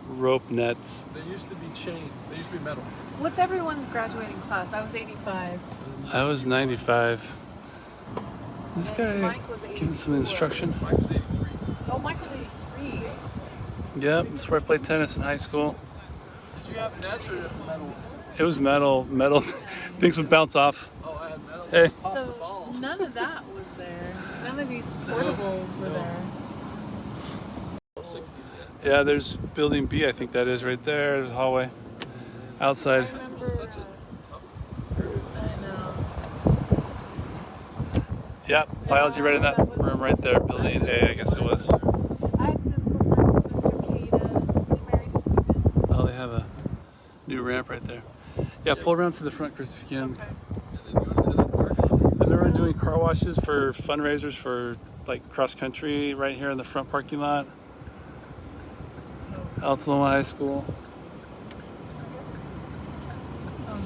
rope nets. They used to be chain. They used to be metal. What's everyone's graduating class? I was 85. I was 95. This guy Mike was giving some 84. instruction. Mike was 83. Oh, Mike was 83. Yep, that's where I played tennis in high school. Did you have nets or metal ones? It was metal. Things would bounce off. Oh, I had metal. Hey. Pop the ball. So none of that was there. None of these portables were there. 60s, Yeah, there's building B, I think that is right there. There's a hallway outside. I remember. Such a tough. I know. Yeah, biology right in that room right there. Building A, I guess it was. I had physical science with Mr. Kada. He married a student. Oh, they have a new ramp right there. Yeah, pull around to the front, Chris, if you can. Okay. And then go to the parking lot. So they were doing car washes for fundraisers for like cross country right here in the front parking lot. Alta Loma High School. Oh,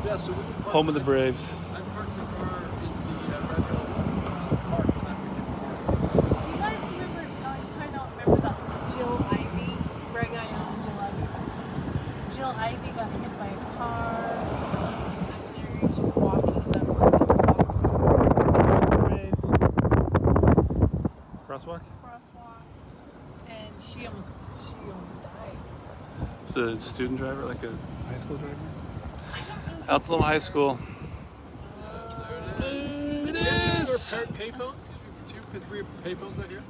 Yeah, so we would park Home of the I Braves. parked the car in the Red Hill park and then we could no. Do you guys remember? You probably don't remember that Jill Ivy. Greg, I know Jill Ivy. Jill Ivy got hit by a car. Seminary. She was walking in that Braves. Crosswalk? crosswalk, and she almost died. It's a student driver, like a high school driver. I don't know. Alta Loma High School. It is! Payphones? Two, three payphones out here?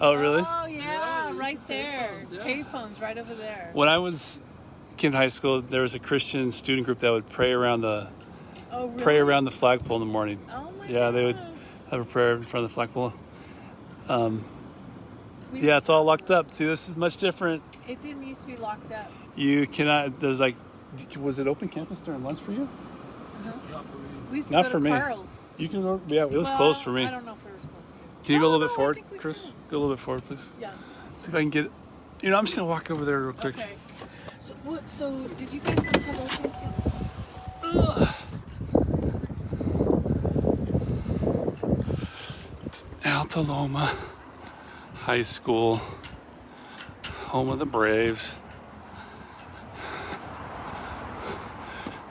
Oh, really? Oh yeah, right there. Payphones, yeah. Payphones right over there. When I was in high school, there was a Christian student group that would pray around the Oh really? the flagpole in the morning. Oh my Yeah, they would gosh. have a prayer in front of the flagpole. We- Yeah, it's all locked up. See, this is much different. It didn't used to be locked up. You cannot. There's like, was it open campus during lunch for you? We used to Not go for to me. Carl's. You can go. Yeah, it was Well, closed for me. I don't know if we were supposed to. Can you go a little No, bit I forward, think we Chris? could. Go a little bit forward, please. Yeah. See if I can get. I'm just gonna walk over there real quick. Okay. So did you guys not have open campus? Alta Loma High School, home of the Braves.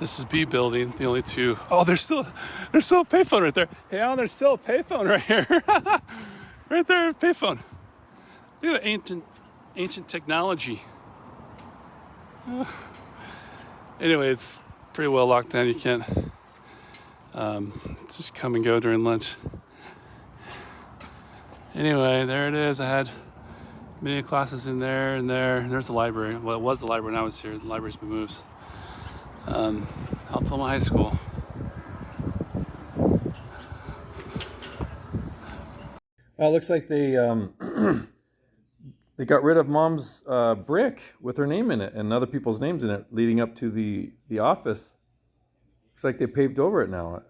This is B building, the only two. Oh, there's still a payphone right there. Hey, Alan, there's still a payphone right here. Right there, a payphone. Look at the ancient technology. Anyway, it's pretty well locked down. You can't just come and go during lunch. Anyway, there it is. I had many classes in there and there. There's the library. Well, it was the library when I was here. The library's been moved. Alta Loma High School. Well, it looks like they they got rid of Mom's brick with her name in it and other people's names in it leading up to the office. Looks like they paved over it now.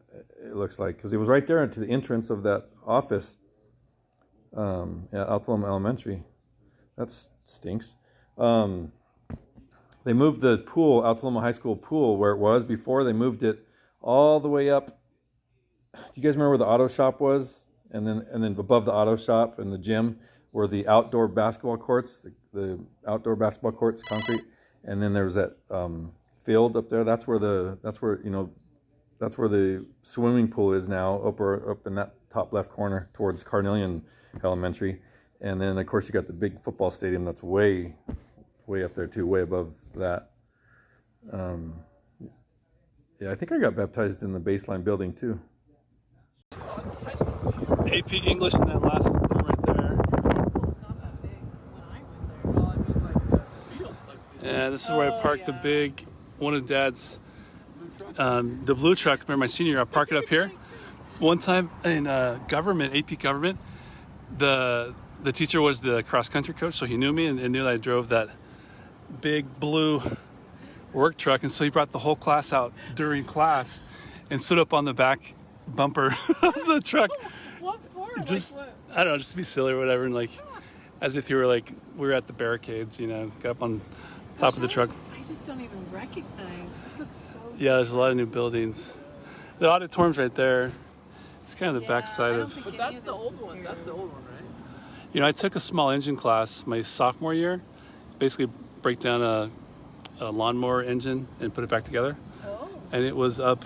It looks like, because it was right there to the entrance of that office at Alta Loma Elementary. That stinks. They moved the pool, Alta Loma High School pool, where it was before. They moved it all the way up. Do you guys remember where the auto shop was? And then above the auto shop and the gym were the outdoor basketball courts, the outdoor basketball courts, concrete. And then there was that field up there. That's where the swimming pool is now, up in that top left corner towards Carnelian Elementary. And then of course you got the big football stadium that's way up there too, way above that. Yeah, I think I got baptized in the baseline building too. AP English in that last room right there. Yeah, this is where I parked the big, one of Dad's, the blue truck. Remember my senior year, I parked it up here. One time in government, AP government, the teacher was the cross country coach, so he knew me and knew that I drove that big blue work truck, and so he brought the whole class out during class and stood up on the back bumper of the truck. What for? Just, like, what? I don't know, just to be silly or whatever, and like, as if you were like, we were at the barricades, you know, got up on top of the truck. I just don't even recognize. This looks so. Yeah, there's a lot of new buildings. The auditorium's right there. It's kind of the back side of. But that's the old one. That's the old one, right? You know, I took a small engine class my sophomore year. Basically, break down a lawnmower engine and put it back together. Oh. And it was up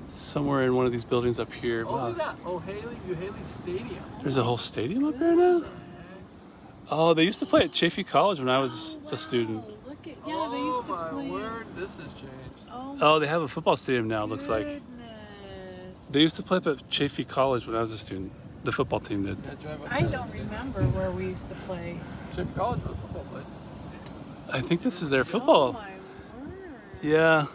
somewhere in one of these buildings up here. Oh, Wow. look at that. Oh, Haley Stadium. There's a whole stadium up here now? Oh, they used to play at Chaffey College when I was a student. Look at they used to play. Word, this has changed. Oh, they have a football stadium now, it looks like. Goodness. They used to play up at Chaffey College when I was a student. The football team did. I don't remember where we used to play. Chaffey College was football play. I think this is their Oh football. my word. Yeah.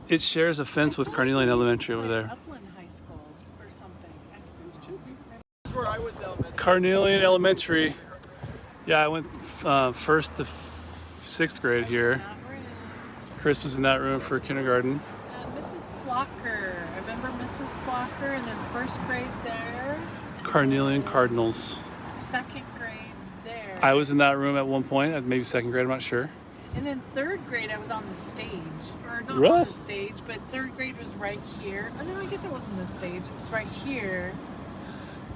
It shares a fence with Carnelian Elementary over there. Upland High School or something. That's where I went to elementary. Carnelian Elementary. Yeah, I went first to sixth grade here. Chris was in that room for kindergarten. Mrs. Flocker. I remember Mrs. Flocker, and then first grade there. Carnelian Cardinals. Second grade there. I was in that room at one point, maybe second grade, I'm not sure. And then third grade, I was on the stage. Or not Really? on the stage, but third grade was right here. Oh, no, I guess it wasn't the stage. It was right here.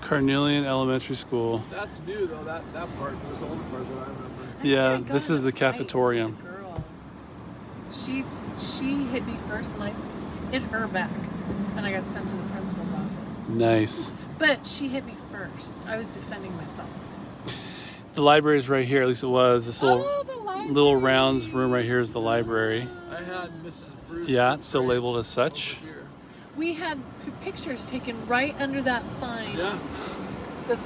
Carnelian Elementary School. That's new though. That part was the older part that I remember. Yeah, I got this in is a the fight with cafetorium. a girl. She hit me first, and I hit her back, and I got sent to the principal's office. Nice. But she hit me first. I was defending myself. The library is right here, at least it was. This The library. little rounds room right here is the library. I had Mrs. Bruce. Yeah, it's still labeled as such. Here. We had pictures taken right under that sign. Yeah. The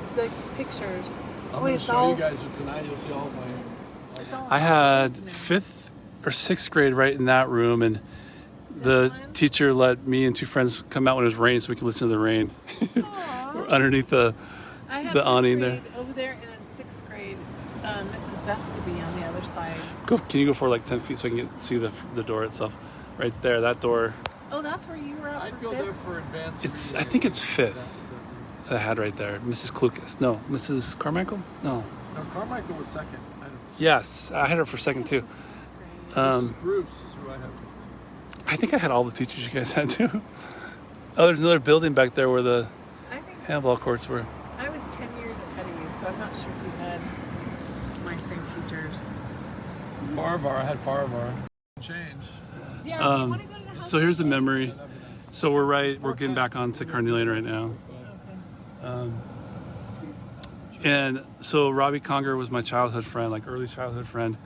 pictures. I'm Oh, gonna it's show all. you guys what tonight. You'll see all my. It's all I had isn't it? fifth or sixth grade right in that room, and the teacher let me and two friends come out when it was raining so we could listen to the rain. Aw. Underneath the I had the fifth awning grade there. over there, and then sixth grade, Mrs. Beskaby on the other side. Can you go forward like 10 feet so I can see the door itself? Right there, that door. Oh, that's where you were at I'd for go fifth? there for advanced. It's. I reading. think it's fifth. That I had right there. Mrs. Klukas. No, Mrs. Carmichael? No. No, Carmichael was second. I don't know. Yes, I had her for second too. Mrs. Bruce is who I have. I think I had all the teachers you guys had too. Oh, there's another building back there where the I think handball courts were. I was 10 years ahead of you, so I'm not sure if you had my same teachers. Farabar. I had Farabar. Change. Yeah, do you want to go to the house? So here's a memory. So we're getting back onto Carnelian right now. And so Robbie Conger was my childhood friend, like early childhood friend.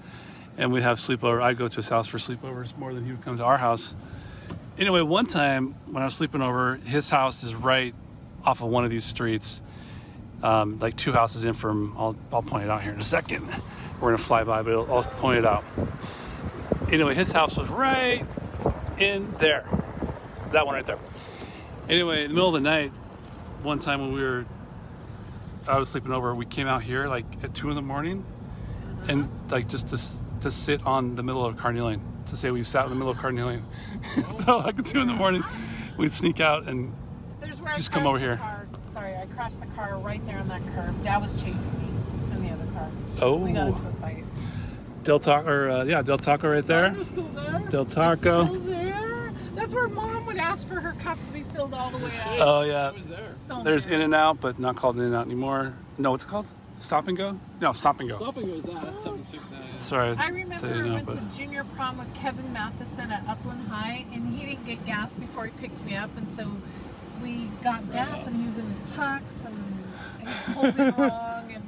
and we'd have sleepover. I'd go to his house for sleepovers more than he would come to our house. Anyway, one time when I was sleeping over, his house is right off of one of these streets, like 2 houses in from. I'll point it out here in a second. We're gonna fly by, but I'll point it out. Anyway, his house was right in there. That one right there. Anyway, in the middle of the night, one time when I was sleeping over, we came out here like at 2 a.m, and like just to sit on the middle of Carnelian. To say we sat in the middle of Carnelian. So like at 2 a.m, we'd sneak out and There's where just I come over crashed here. the car. Sorry, I crashed the car right there on that curb. Dad was chasing me in the other car. Oh. We got into a fight. Del Taco right there. Mom was still there. Del Taco. It's still there. That's where Mom would ask for her cup to be filled all the way up. Oh yeah. It was there. So There's embarrassing. In-N-Out, but not called In-N-Out anymore. No, what's it called? Stop and Go? No, Stop and Go. Stopping was that 769. Sorry. I remember said I In-N-Out, went but to junior prom with Kevin Matheson at Upland High, and he didn't get gas before he picked me up, and so we got gas, and he was in his tux, and he pulled me wrong, and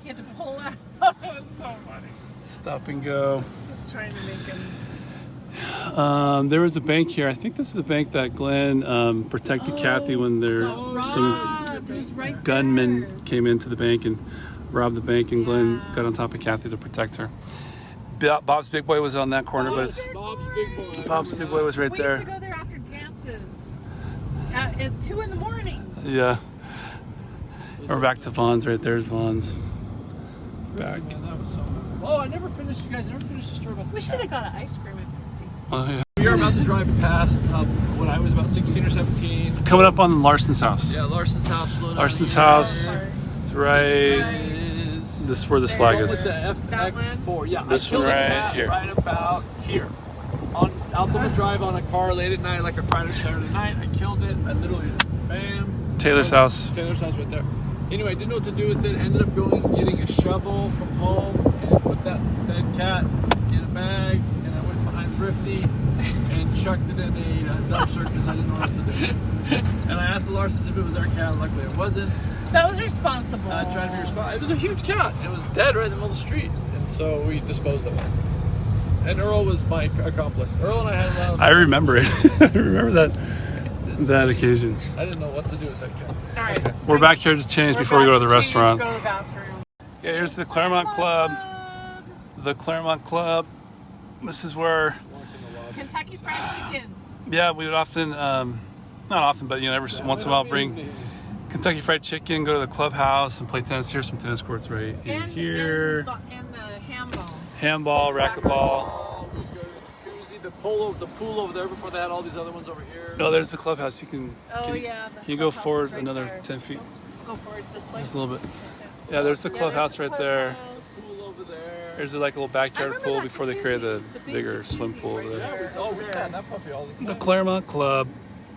he had to pull out. It was so funny. Stop and Go. Just trying to make him. There was a bank here. I think this is the bank that Glenn protected Kathy when some Robbed. It was right gunmen there. came into the bank and robbed the bank, and Glenn got on top of Kathy to protect her. Bob's Big Boy was on that corner, but Bob's Big Boy. Bob's Big Boy was right We there. used to go there after dances at 2 a.m. Yeah. We're back to Vaughn's. Right there's Vaughn's. Back. Man, that was so good. Oh, I never finished. You guys never finished the story about the We should have got an ice cream at 50. Oh yeah. We are about to drive past when I was about 16 or 17. Coming up on Larson's house. Yeah, Larson's house. Slow down Larson's here. house. Sorry. Right. Is This is where this flag with is. the That FX4. Yeah, This I killed one a right cat here. right about here. On Alta Loma Drive on a car late at night, like a Friday or Saturday night. I killed it. I literally just bam. Taylor's house. Taylor's house right there. Anyway, I didn't know what to do with it. Ended up going and getting a shovel from home and put that dead cat in a bag. And I went behind Thrifty and chucked it in a dumpster because I didn't know what else to do. And I asked the Larsons if it was our cat. Luckily, it wasn't. That was responsible. I tried to be responsible. It was a huge cat. It was dead right in the middle of the street. And so we disposed of it. And Earl was my accomplice. Earl and I had a lot of... I remember it. I remember that occasion. I didn't know what to do with that cat. All right. We're back here to change We're before we back go to the change, restaurant. Go to the bathroom. Yeah, here's the Claremont Club. The Claremont Club. This is where, Kentucky Fried Chicken. yeah, we would often, not often, but every once in a while bring Kentucky Fried Chicken, go to the clubhouse and play tennis. Here's some tennis courts right in here. And the handball. Handball, racquetball. Oh, we go to the jacuzzi, the pool over there before they had all these other ones over here. No, there's the clubhouse. You can. Oh, can, yeah. the Can you go clubhouse forward is right another there. 10 feet? Oops. Go forward this way. Just a little bit. Yeah, there's the clubhouse right there. Pool over there. There's like a little backyard remember pool that before they jacuzzi, created the the big bigger jacuzzi swim pool right over there. there. Oh, we sat in that puppy all the time. The Claremont Club.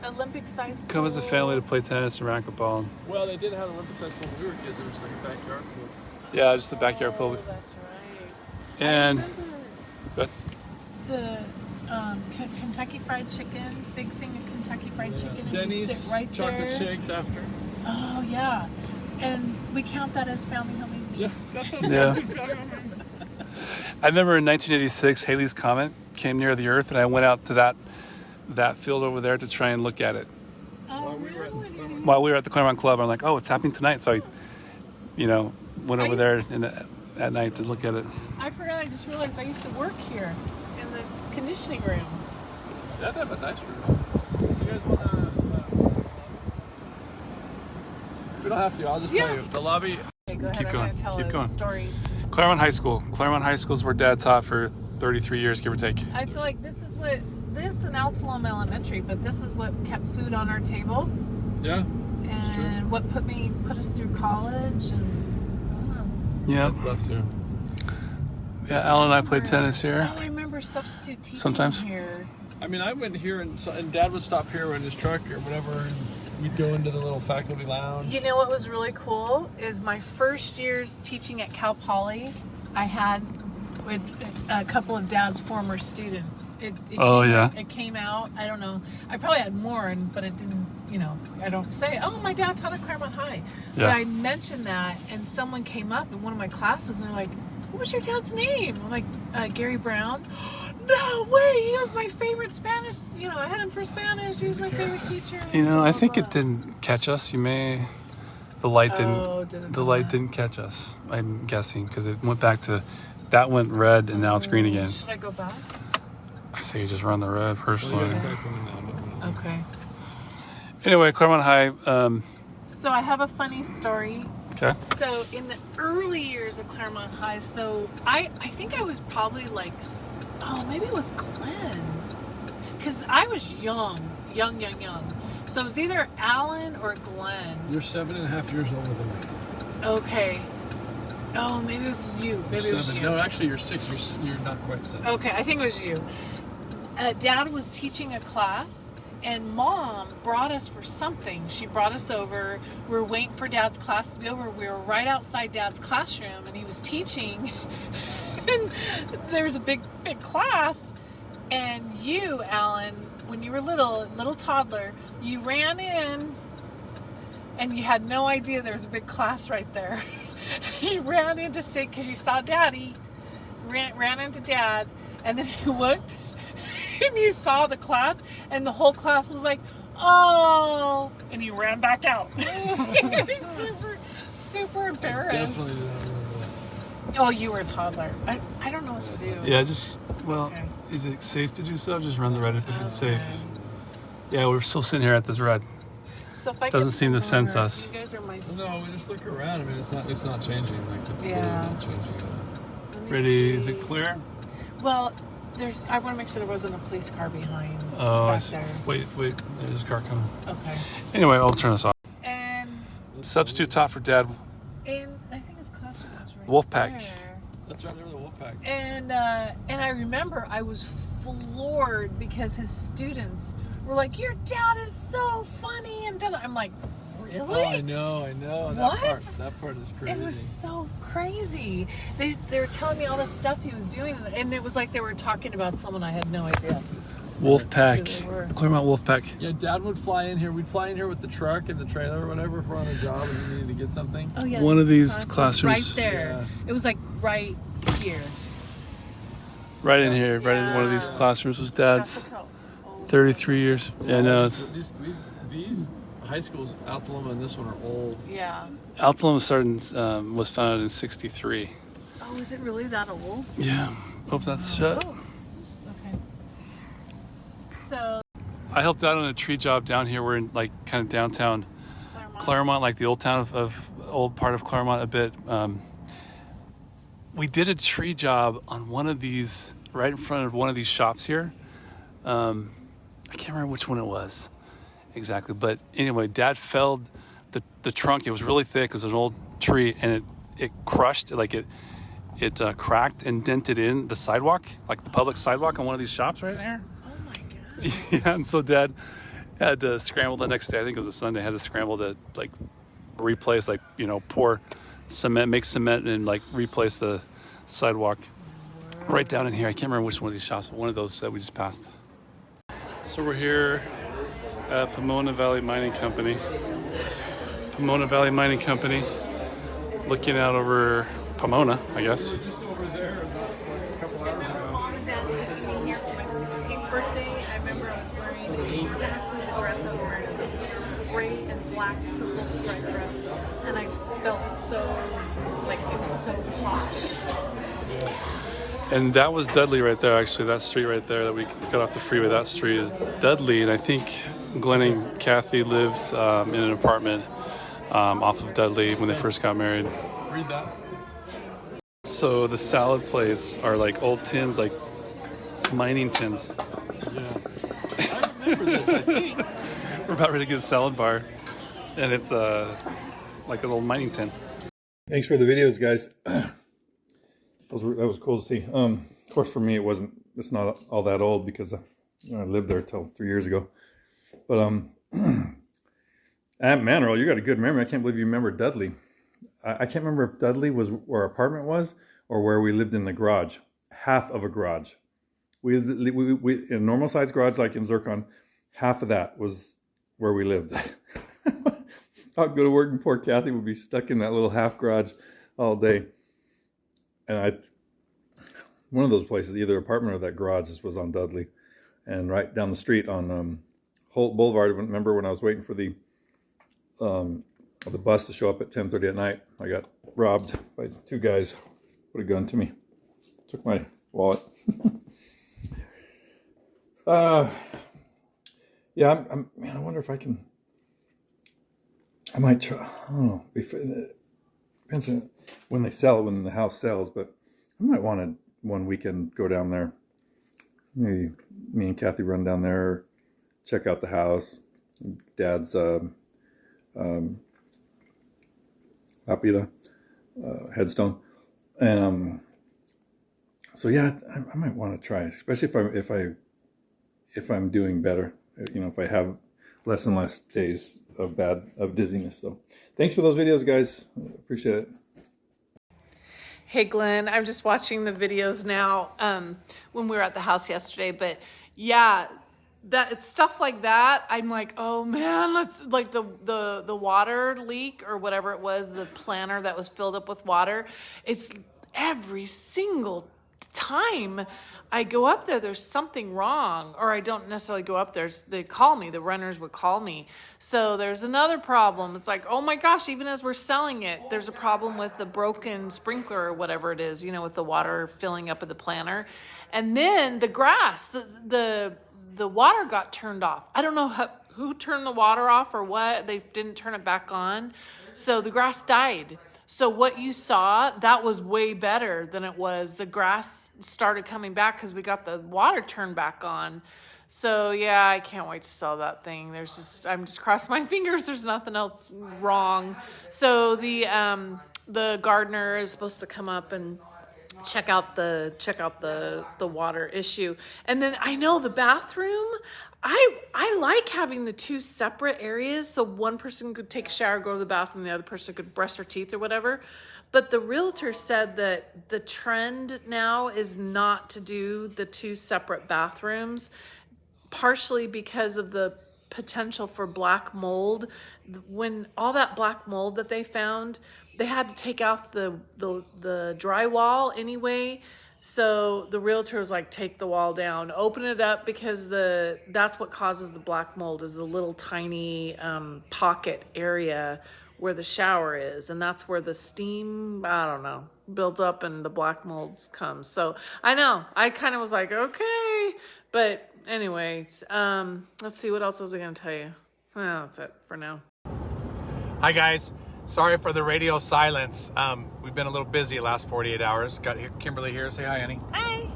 Olympic size pool. Come as a family to play tennis and racquetball. Well, they did have an Olympic size pool when we were kids. It was like a backyard pool. Yeah, just a backyard pool. Oh, that's right. And I remember but the Kentucky Fried Chicken, big thing of Kentucky Fried Chicken. And you Denny's sit right chocolate there. shakes after. Oh, yeah. And we count that as family helping me. Yeah, that sounds Yeah. good. I remember in 1986, Halley's Comet came near the Earth, and I went out to that field over there to try and look at it. Oh, we were at really? While we were at the Claremont Club, I'm like, oh, it's happening tonight. So I, went over there at night to look at it. I forgot. I just realized I used to work here in the conditioning room. That'd have a nice room. You guys want to... we don't have to. I'll just tell you. The lobby... Okay, go ahead. Keep I'm going, going to tell keep a going. story. Claremont High School. Claremont High School is where Dad taught for 33 years, give or take. I feel like this and Alta Loma Elementary, but this is what kept food on our table Yeah. and what put us through college and I don't know. Yeah. That's left here. Yeah, Alan and I played tennis here. Oh, I remember substitute teaching Sometimes. here. I mean, I went here and Dad would stop here in his truck or whatever, and we'd go into the little faculty lounge. You know what was really cool is my first years teaching at Cal Poly, I had with a couple of Dad's former students. It came out. I don't know. I probably had more, but it didn't. I don't say, oh, my dad taught at Claremont High. Yeah. But I mentioned that, and someone came up in one of my classes, and they're like, what was your dad's name? I'm like, Gary Brown. No way, he was my favorite Spanish. You know, I had him for Spanish. He was my favorite teacher. You know, Blah, I blah, think blah. it didn't catch us. The light didn't. Oh, did it The not? light didn't catch us. I'm guessing because it went back to, that went red and now it's green again. Should I go back? I say you just run the red personally. Okay. Anyway, Claremont High. So I have a funny story. Okay. So in the early years of Claremont High, so I think I was probably like, maybe it was Glenn. Because I was young. So it was either Alan or Glenn. You're 7.5 years older than me. Okay. Oh, maybe it was you. Maybe it was you. No, actually, you're 6. You're not quite 7. Okay, I think it was you. Dad was teaching a class, and Mom brought us for something. She brought us over. We were waiting for Dad's class to be over. We were right outside Dad's classroom, and he was teaching. And there was a big class. And you, Alan, when you were little toddler, you ran in, and you had no idea there was a big class right there. You ran in to sit because you saw Daddy. Ran into Dad, and then you looked. And you saw the class, and the whole class was like, oh, and he ran back out. He was super embarrassed. Definitely did not remember that. Oh, you were a toddler. I don't know what to do. Yeah, just, well, Okay. is it safe to do so? Just run the red if it's safe. Yeah, we're still sitting here at this red. So if I Doesn't get seem to sense bored, us. You guys are my. No, we just look around. I mean, it's not changing. Like it's really Yeah. not changing at all. Let me Ready? see. Is it clear? Well, I want to make sure there wasn't a police car behind. Oh, back I see. there. Wait, there's a car coming. Okay. Anyway, I'll turn this off. And Substitute taught for Dad. I think his classroom was right Wolfpack. there. That's right there with the Wolfpack. And I remember I was floored because his students were like, "Your dad is so funny," and I'm like, "Really?" Oh, I know. What? That part is crazy. It was so crazy. They were telling me all the stuff he was doing, and it was like they were talking about someone I had no idea. Who they were. Wolfpack. Claremont Wolfpack. Yeah, Dad would fly in here. We'd fly in here with the truck and the trailer or whatever if we're on a job and we needed to get something. Oh yeah, One of these class was classrooms. right there. Yeah. It was like right here. Right in here, right in one of these Yeah. classrooms was Dad's. That's how old 33 years. Yeah, no, it's These high schools, Alta Loma and this one, are old. Yeah. Alta Loma was founded in '63. Oh, is it really that old? Yeah. Hope that's shut. Oh. Oops, okay. So I helped out on a tree job down here. We're in like kind of downtown Claremont, like the old town of old part of Claremont a bit. We did a tree job on one of these, right in front of one of these shops here. I can't remember which one it was exactly, but anyway, Dad felled the trunk. It was really thick. It was an old tree, and it crushed, like it cracked and dented in the sidewalk, like the public sidewalk on one of these shops right here. oh my god. Yeah, and so Dad had to scramble the next day. I think it was a Sunday. Had to scramble to like replace, like, you know, pour cement, make cement, and like replace the sidewalk right down in here. I can't remember which one of these shops, but one of those that we just passed. So we're here at Pomona Valley Mining Company. Pomona Valley Mining Company, looking out over Pomona, I guess. Just over there a couple hours ago. Mom and Dad taking me here for my 16th birthday. I remember I was wearing exactly the dress I was wearing. It was a gray and black purple striped dress, and I just felt so, like, it was so posh. And that was Dudley right there, actually. That street right there that we got off the freeway, that street is Dudley. And I think Glenn and Kathy lived in an apartment off of Dudley when they first got married. Read that. So the salad plates are like old tins, like mining tins. Yeah. I remember this, I think. We're about ready to get a salad bar. And it's like an old mining tin. Thanks for the videos, guys. That was cool to see. Of course, for me, it's not all that old because I lived there till 3 years ago. But Aunt Manuel, you got a good memory. I can't believe you remember Dudley. I can't remember if Dudley was where our apartment was or where we lived in the garage. Half of a garage. We in a normal size garage like in Zircon, half of that was where we lived. I'd go to work and poor Kathy would be stuck in that little half garage all day. and one of those places, either apartment or that garage, was on Dudley, and right down the street on Holt Boulevard. Remember when I was waiting for the bus to show up at 10:30 at night? I got robbed by two guys. Put a gun to me. Took my wallet. Yeah, man, I wonder if I can. I might try. I don't know. Depends on when the house sells, but I might want to one weekend go down there. Maybe me and Kathy run down there, check out the house, Dad's lapida, headstone, and so yeah, I might want to try, especially if I'm doing better. You know, if I have less and less days of dizziness. So thanks for those videos, guys. Appreciate it. Hey Glenn, I'm just watching the videos now when we were at the house yesterday, but yeah, it's stuff like that. I'm like, oh man, let's like the water leak or whatever it was, the planter that was filled up with water. It's every single time I go up there, there's something wrong, or I don't necessarily go up there. They call me, the runners would call me. So there's another problem. It's like, oh my gosh, even as we're selling it, there's a problem with the broken sprinkler or whatever it is, you know, with the water filling up in the planter. And then the grass, the water got turned off. I don't know who turned the water off or what. They didn't turn it back on. So the grass died. So what you saw, that was way better than it was. The grass started coming back because we got the water turned back on. So yeah, I can't wait to sell that thing. I'm just crossing my fingers. There's nothing else wrong. So the gardener is supposed to come up and check out the water issue. And then I know the bathroom, I like having the two separate areas so one person could take a shower, go to the bathroom, the other person could brush their teeth or whatever. But the realtor said that the trend now is not to do the two separate bathrooms, partially because of the potential for black mold. When all that black mold that they found, they had to take off the drywall anyway. So the realtor was like, take the wall down, open it up, because that's what causes the black mold, is the little tiny pocket area where the shower is. And that's where the steam, I don't know, builds up and the black mold comes. So I know, I kind of was like, okay. But anyways, let's see, what else was I going to tell you? Well, that's it for now. Hi guys, sorry for the radio silence. We've been a little busy the last 48 hours. Got Kimberly here. Say hi, Annie. Hi.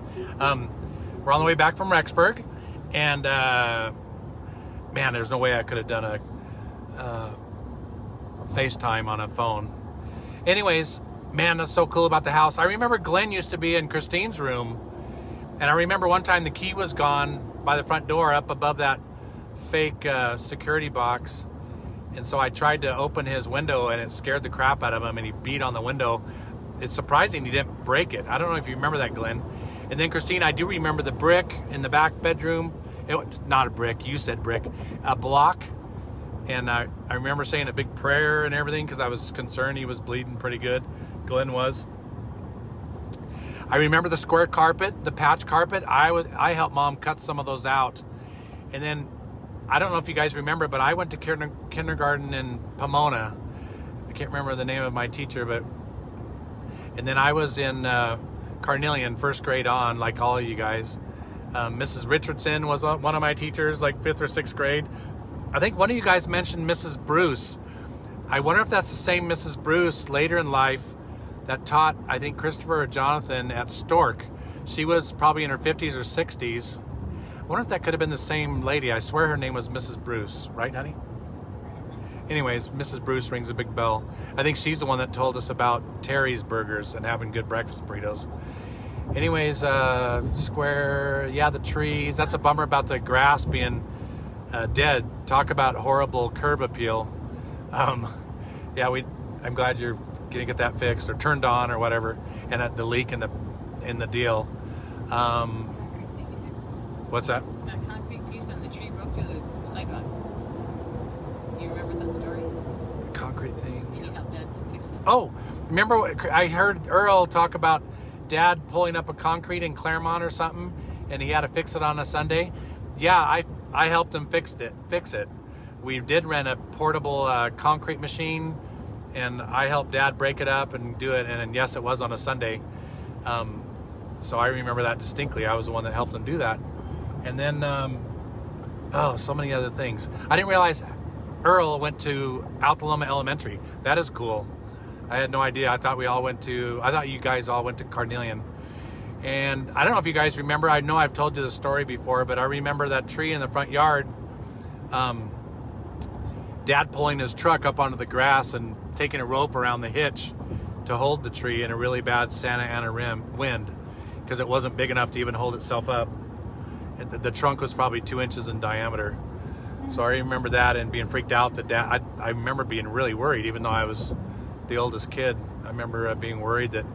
We're on the way back from Rexburg, and man, there's no way I could have done a FaceTime on a phone. Anyways, man, that's so cool about the house. I remember Glenn used to be in Christine's room, and I remember one time the key was gone by the front door up above that fake security box. And so I tried to open his window, and it scared the crap out of him, and he beat on the window. It's surprising he didn't break it. I don't know if you remember that, Glenn. And then, Christine, I do remember the brick in the back bedroom. It was not a brick. You said brick. A block. And I remember saying a big prayer and everything because I was concerned he was bleeding pretty good. Glenn was. I remember the square carpet, the patch carpet. I helped Mom cut some of those out. And then, I don't know if you guys remember, but I went to kindergarten in Pomona. I can't remember the name of my teacher, and then I was in Carnelian, first grade on, like all of you guys. Mrs. Richardson was one of my teachers, like 5th or 6th grade. I think one of you guys mentioned Mrs. Bruce. I wonder if that's the same Mrs. Bruce later in life that taught, I think, Christopher or Jonathan at Stork. She was probably in her 50s or 60s. I wonder if that could have been the same lady. I swear her name was Mrs. Bruce. Right, honey? Anyways, Mrs. Bruce rings a big bell. I think she's the one that told us about Terry's Burgers and having good breakfast burritos. Anyways, square, yeah, the trees. That's a bummer about the grass being dead. Talk about horrible curb appeal. Yeah, I'm glad you're going to get that fixed or turned on or whatever. And at the leak in the deal. What's that? That concrete piece on the tree broke through the Zircon. You remember that story? concrete thing. Can you help Dad fix it? Oh, remember I heard Earl talk about Dad pulling up a concrete in Claremont or something, and he had to fix it on a Sunday. Yeah, I helped him fix it. We did rent a portable concrete machine, and I helped Dad break it up and do it. And yes, it was on a Sunday. So I remember that distinctly. I was the one that helped him do that. And then, so many other things. I didn't realize Earl went to Alta Loma Elementary. That is cool. I had no idea. I thought you guys all went to Carnelian. And I don't know if you guys remember, I know I've told you the story before, but I remember that tree in the front yard, Dad pulling his truck up onto the grass and taking a rope around the hitch to hold the tree in a really bad Santa Ana wind, because it wasn't big enough to even hold itself up. The trunk was probably 2 inches in diameter. So I remember that and being freaked out that Dad, I remember being really worried, even though I was the oldest kid. I remember being worried that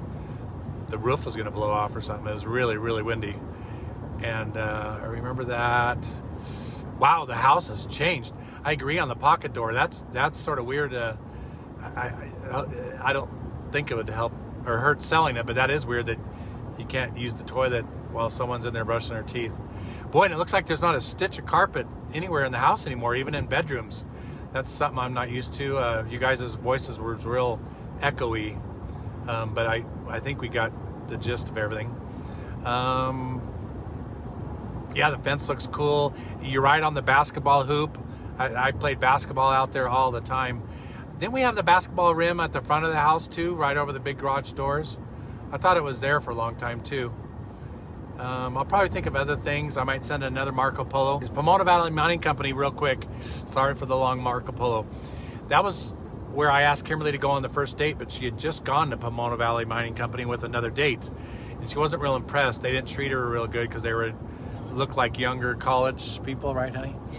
the roof was going to blow off or something. It was really, really windy. And I remember that. Wow, the house has changed. I agree on the pocket door. That's sort of weird. I don't think it would help or hurt selling it, but that is weird that you can't use the toilet while someone's in there brushing their teeth. Boy, and it looks like there's not a stitch of carpet anywhere in the house anymore, even in bedrooms. That's something I'm not used to. You guys' voices were real echoey, but I think we got the gist of everything. Yeah, the fence looks cool. You're right on the basketball hoop. I played basketball out there all the time. Didn't we have the basketball rim at the front of the house too, right over the big garage doors? I thought it was there for a long time too. I'll probably think of other things. I might send another Marco Polo. It's Pomona Valley Mining Company, real quick. Sorry for the long Marco Polo. That was where I asked Kimberly to go on the first date, but she had just gone to Pomona Valley Mining Company with another date. And she wasn't real impressed. They didn't treat her real good because they looked like younger college people, right, honey? Yeah.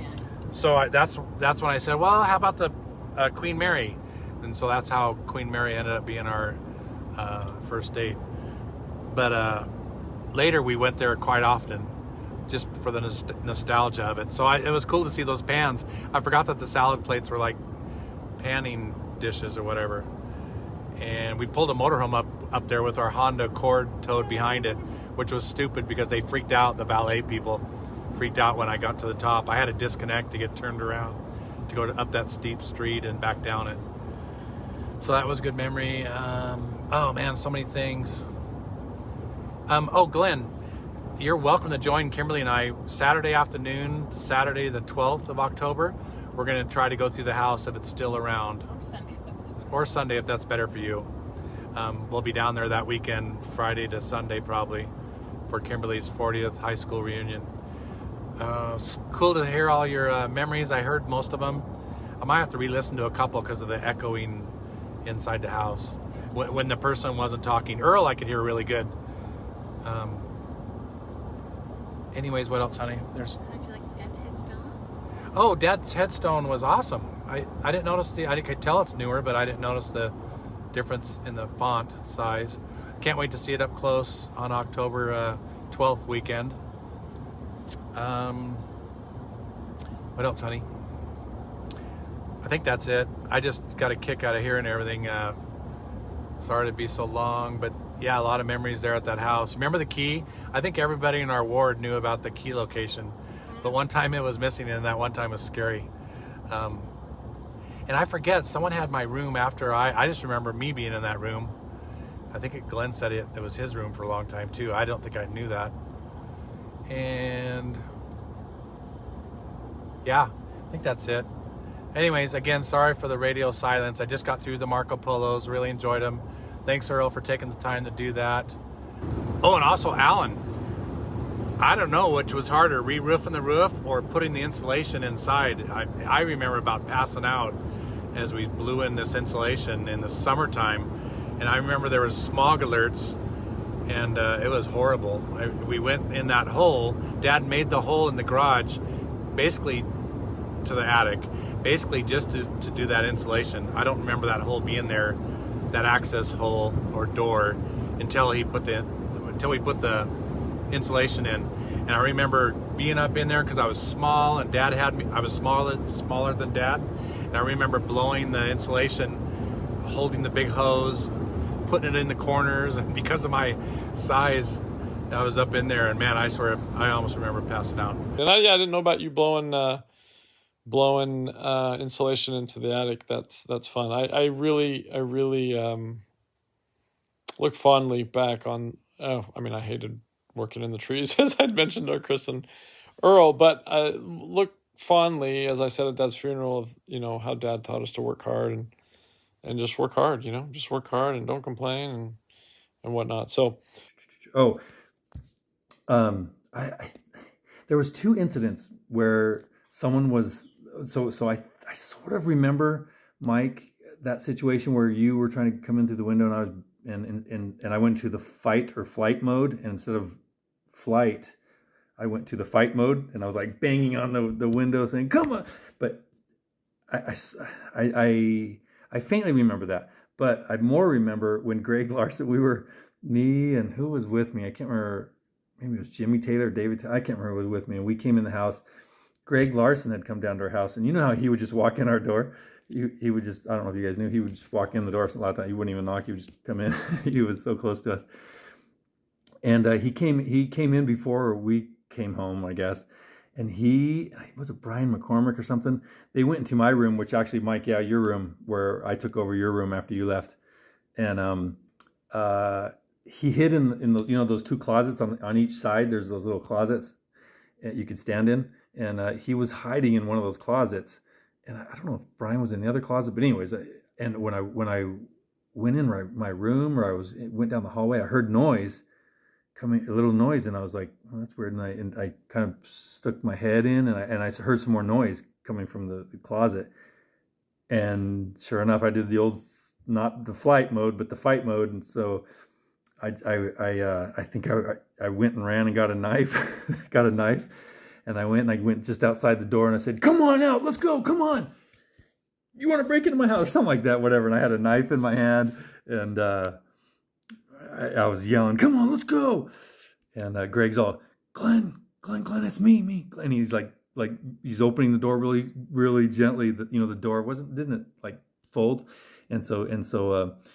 So that's when I said, well, how about the Queen Mary? And so that's how Queen Mary ended up being our first date. But later we went there quite often, just for the nostalgia of it. So it was cool to see those pans. I forgot that the salad plates were like panning dishes or whatever. And we pulled a motorhome up there with our Honda Accord towed behind it, which was stupid because they freaked out. The valet people freaked out when I got to the top. I had to disconnect to get turned around to go up that steep street and back down it. So that was a good memory. Oh man, so many things. Glenn, you're welcome to join Kimberly and I Saturday afternoon, Saturday the 12th of October. We're going to try to go through the house if it's still around. Or Sunday if that's better for you. We'll be down there that weekend, Friday to Sunday probably, for Kimberly's 40th high school reunion. It's cool to hear all your memories. I heard most of them. I might have to re-listen to a couple because of the echoing inside the house. When the person wasn't talking. Earl, I could hear really good. Anyways, what else, honey? How'd you like Dad's headstone? Oh, Dad's headstone was awesome. I didn't notice I could tell it's newer, but I didn't notice the difference in the font size. Can't wait to see it up close on October 12th weekend. What else, honey? I think that's it. I just got a kick out of hearing everything. Sorry to be so long, but yeah, a lot of memories there at that house. Remember the key? I think everybody in our ward knew about the key location, but one time it was missing, and that one time was scary. And I forget, someone had my room after I just remember me being in that room. I think Glenn said it was his room for a long time too. I don't think I knew that. And yeah, I think that's it. Anyways, again, sorry for the radio silence. I just got through the Marco Polos, really enjoyed them. Thanks, Earl, for taking the time to do that. Oh, and also Alan. I don't know which was harder, re-roofing the roof or putting the insulation inside. I remember about passing out as we blew in this insulation in the summertime. And I remember there was smog alerts, and it was horrible. We went in that hole. Dad made the hole in the garage, basically to the attic, basically just to do that insulation. I don't remember that hole being there, that access hole or door, until we put the insulation in. And I remember being up in there because I was small and Dad had me. I was smaller than Dad, and I remember blowing the insulation, holding the big hose, putting it in the corners, and because of my size, I was up in there. And man, I swear, I almost remember passing out. And I didn't know about you blowing insulation into the attic. That's fun. I really look fondly back on. I mean, I hated working in the trees, as I'd mentioned to Chris and Earl, but I look fondly, as I said at Dad's funeral, of how Dad taught us to work hard and just work hard. Just work hard and don't complain and whatnot. So, I there was 2 incidents where someone was so I sort of remember, Mike, that situation where you were trying to come in through the window and I was and I went to the fight or flight mode, and instead of flight I went to the fight mode, and I was like banging on the window saying come on. But I faintly remember that, but I more remember when Greg Larson, me and who was with me, I can't remember, maybe it was Jimmy Taylor, David Taylor, I can't remember who was with me, and we came in the house. Greg Larson had come down to our house, and you know how he would just walk in our door? He would just, I don't know if you guys knew, he would just walk in the door. A lot of times he wouldn't even knock, he would just come in. He was so close to us. And he came in before we came home, I guess. And was it Brian McCormick or something? They went into my room, which actually, Mike, your room, where I took over your room after you left. And he hid in the, those 2 closets on each side. There's those little closets you could stand in. And he was hiding in one of those closets. And I don't know if Brian was in the other closet, but anyways, and when I went in my room, or went down the hallway, I heard a little noise, and I was like, oh, that's weird. And I kind of stuck my head in, and I heard some more noise coming from the closet. And sure enough, I did the old, not the flight mode, but the fight mode. And so I think I went and ran and got a knife, and I went just outside the door, and I said, come on out, let's go, come on. You want to break into my house? Or something like that, whatever. And I had a knife in my hand, and I was yelling, come on, let's go. And Greg's all, Glenn, it's me. And he's like he's opening the door really, really gently. The door didn't it like fold? And so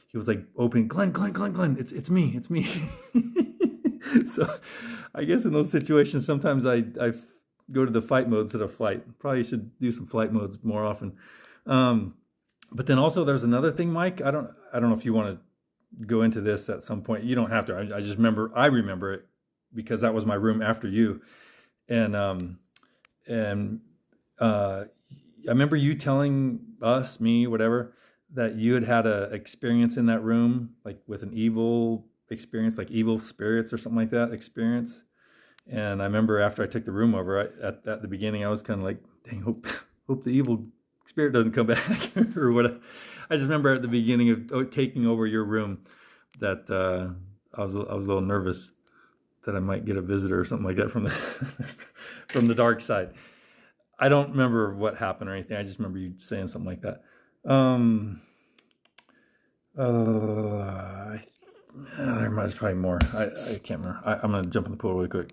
he was like opening, Glenn, it's me. So I guess in those situations, sometimes I go to the fight mode instead of flight. Probably should do some flight modes more often. But then also there's another thing, Mike. I don't know if you want to go into this at some point. You don't have to. I just remember it because that was my room after you. And I remember you telling us, me, whatever, that you had a experience in that room, like with an evil experience, like evil spirits or something like that experience. And I remember after I took the room over, at the beginning, I was kind of like, dang, hope the evil spirit doesn't come back or what. I just remember at the beginning of taking over your room that I was a little nervous that I might get a visitor or something like that from the dark side. I don't remember what happened or anything. I just remember you saying something like that. There's probably more. I can't remember. I'm going to jump in the pool really quick.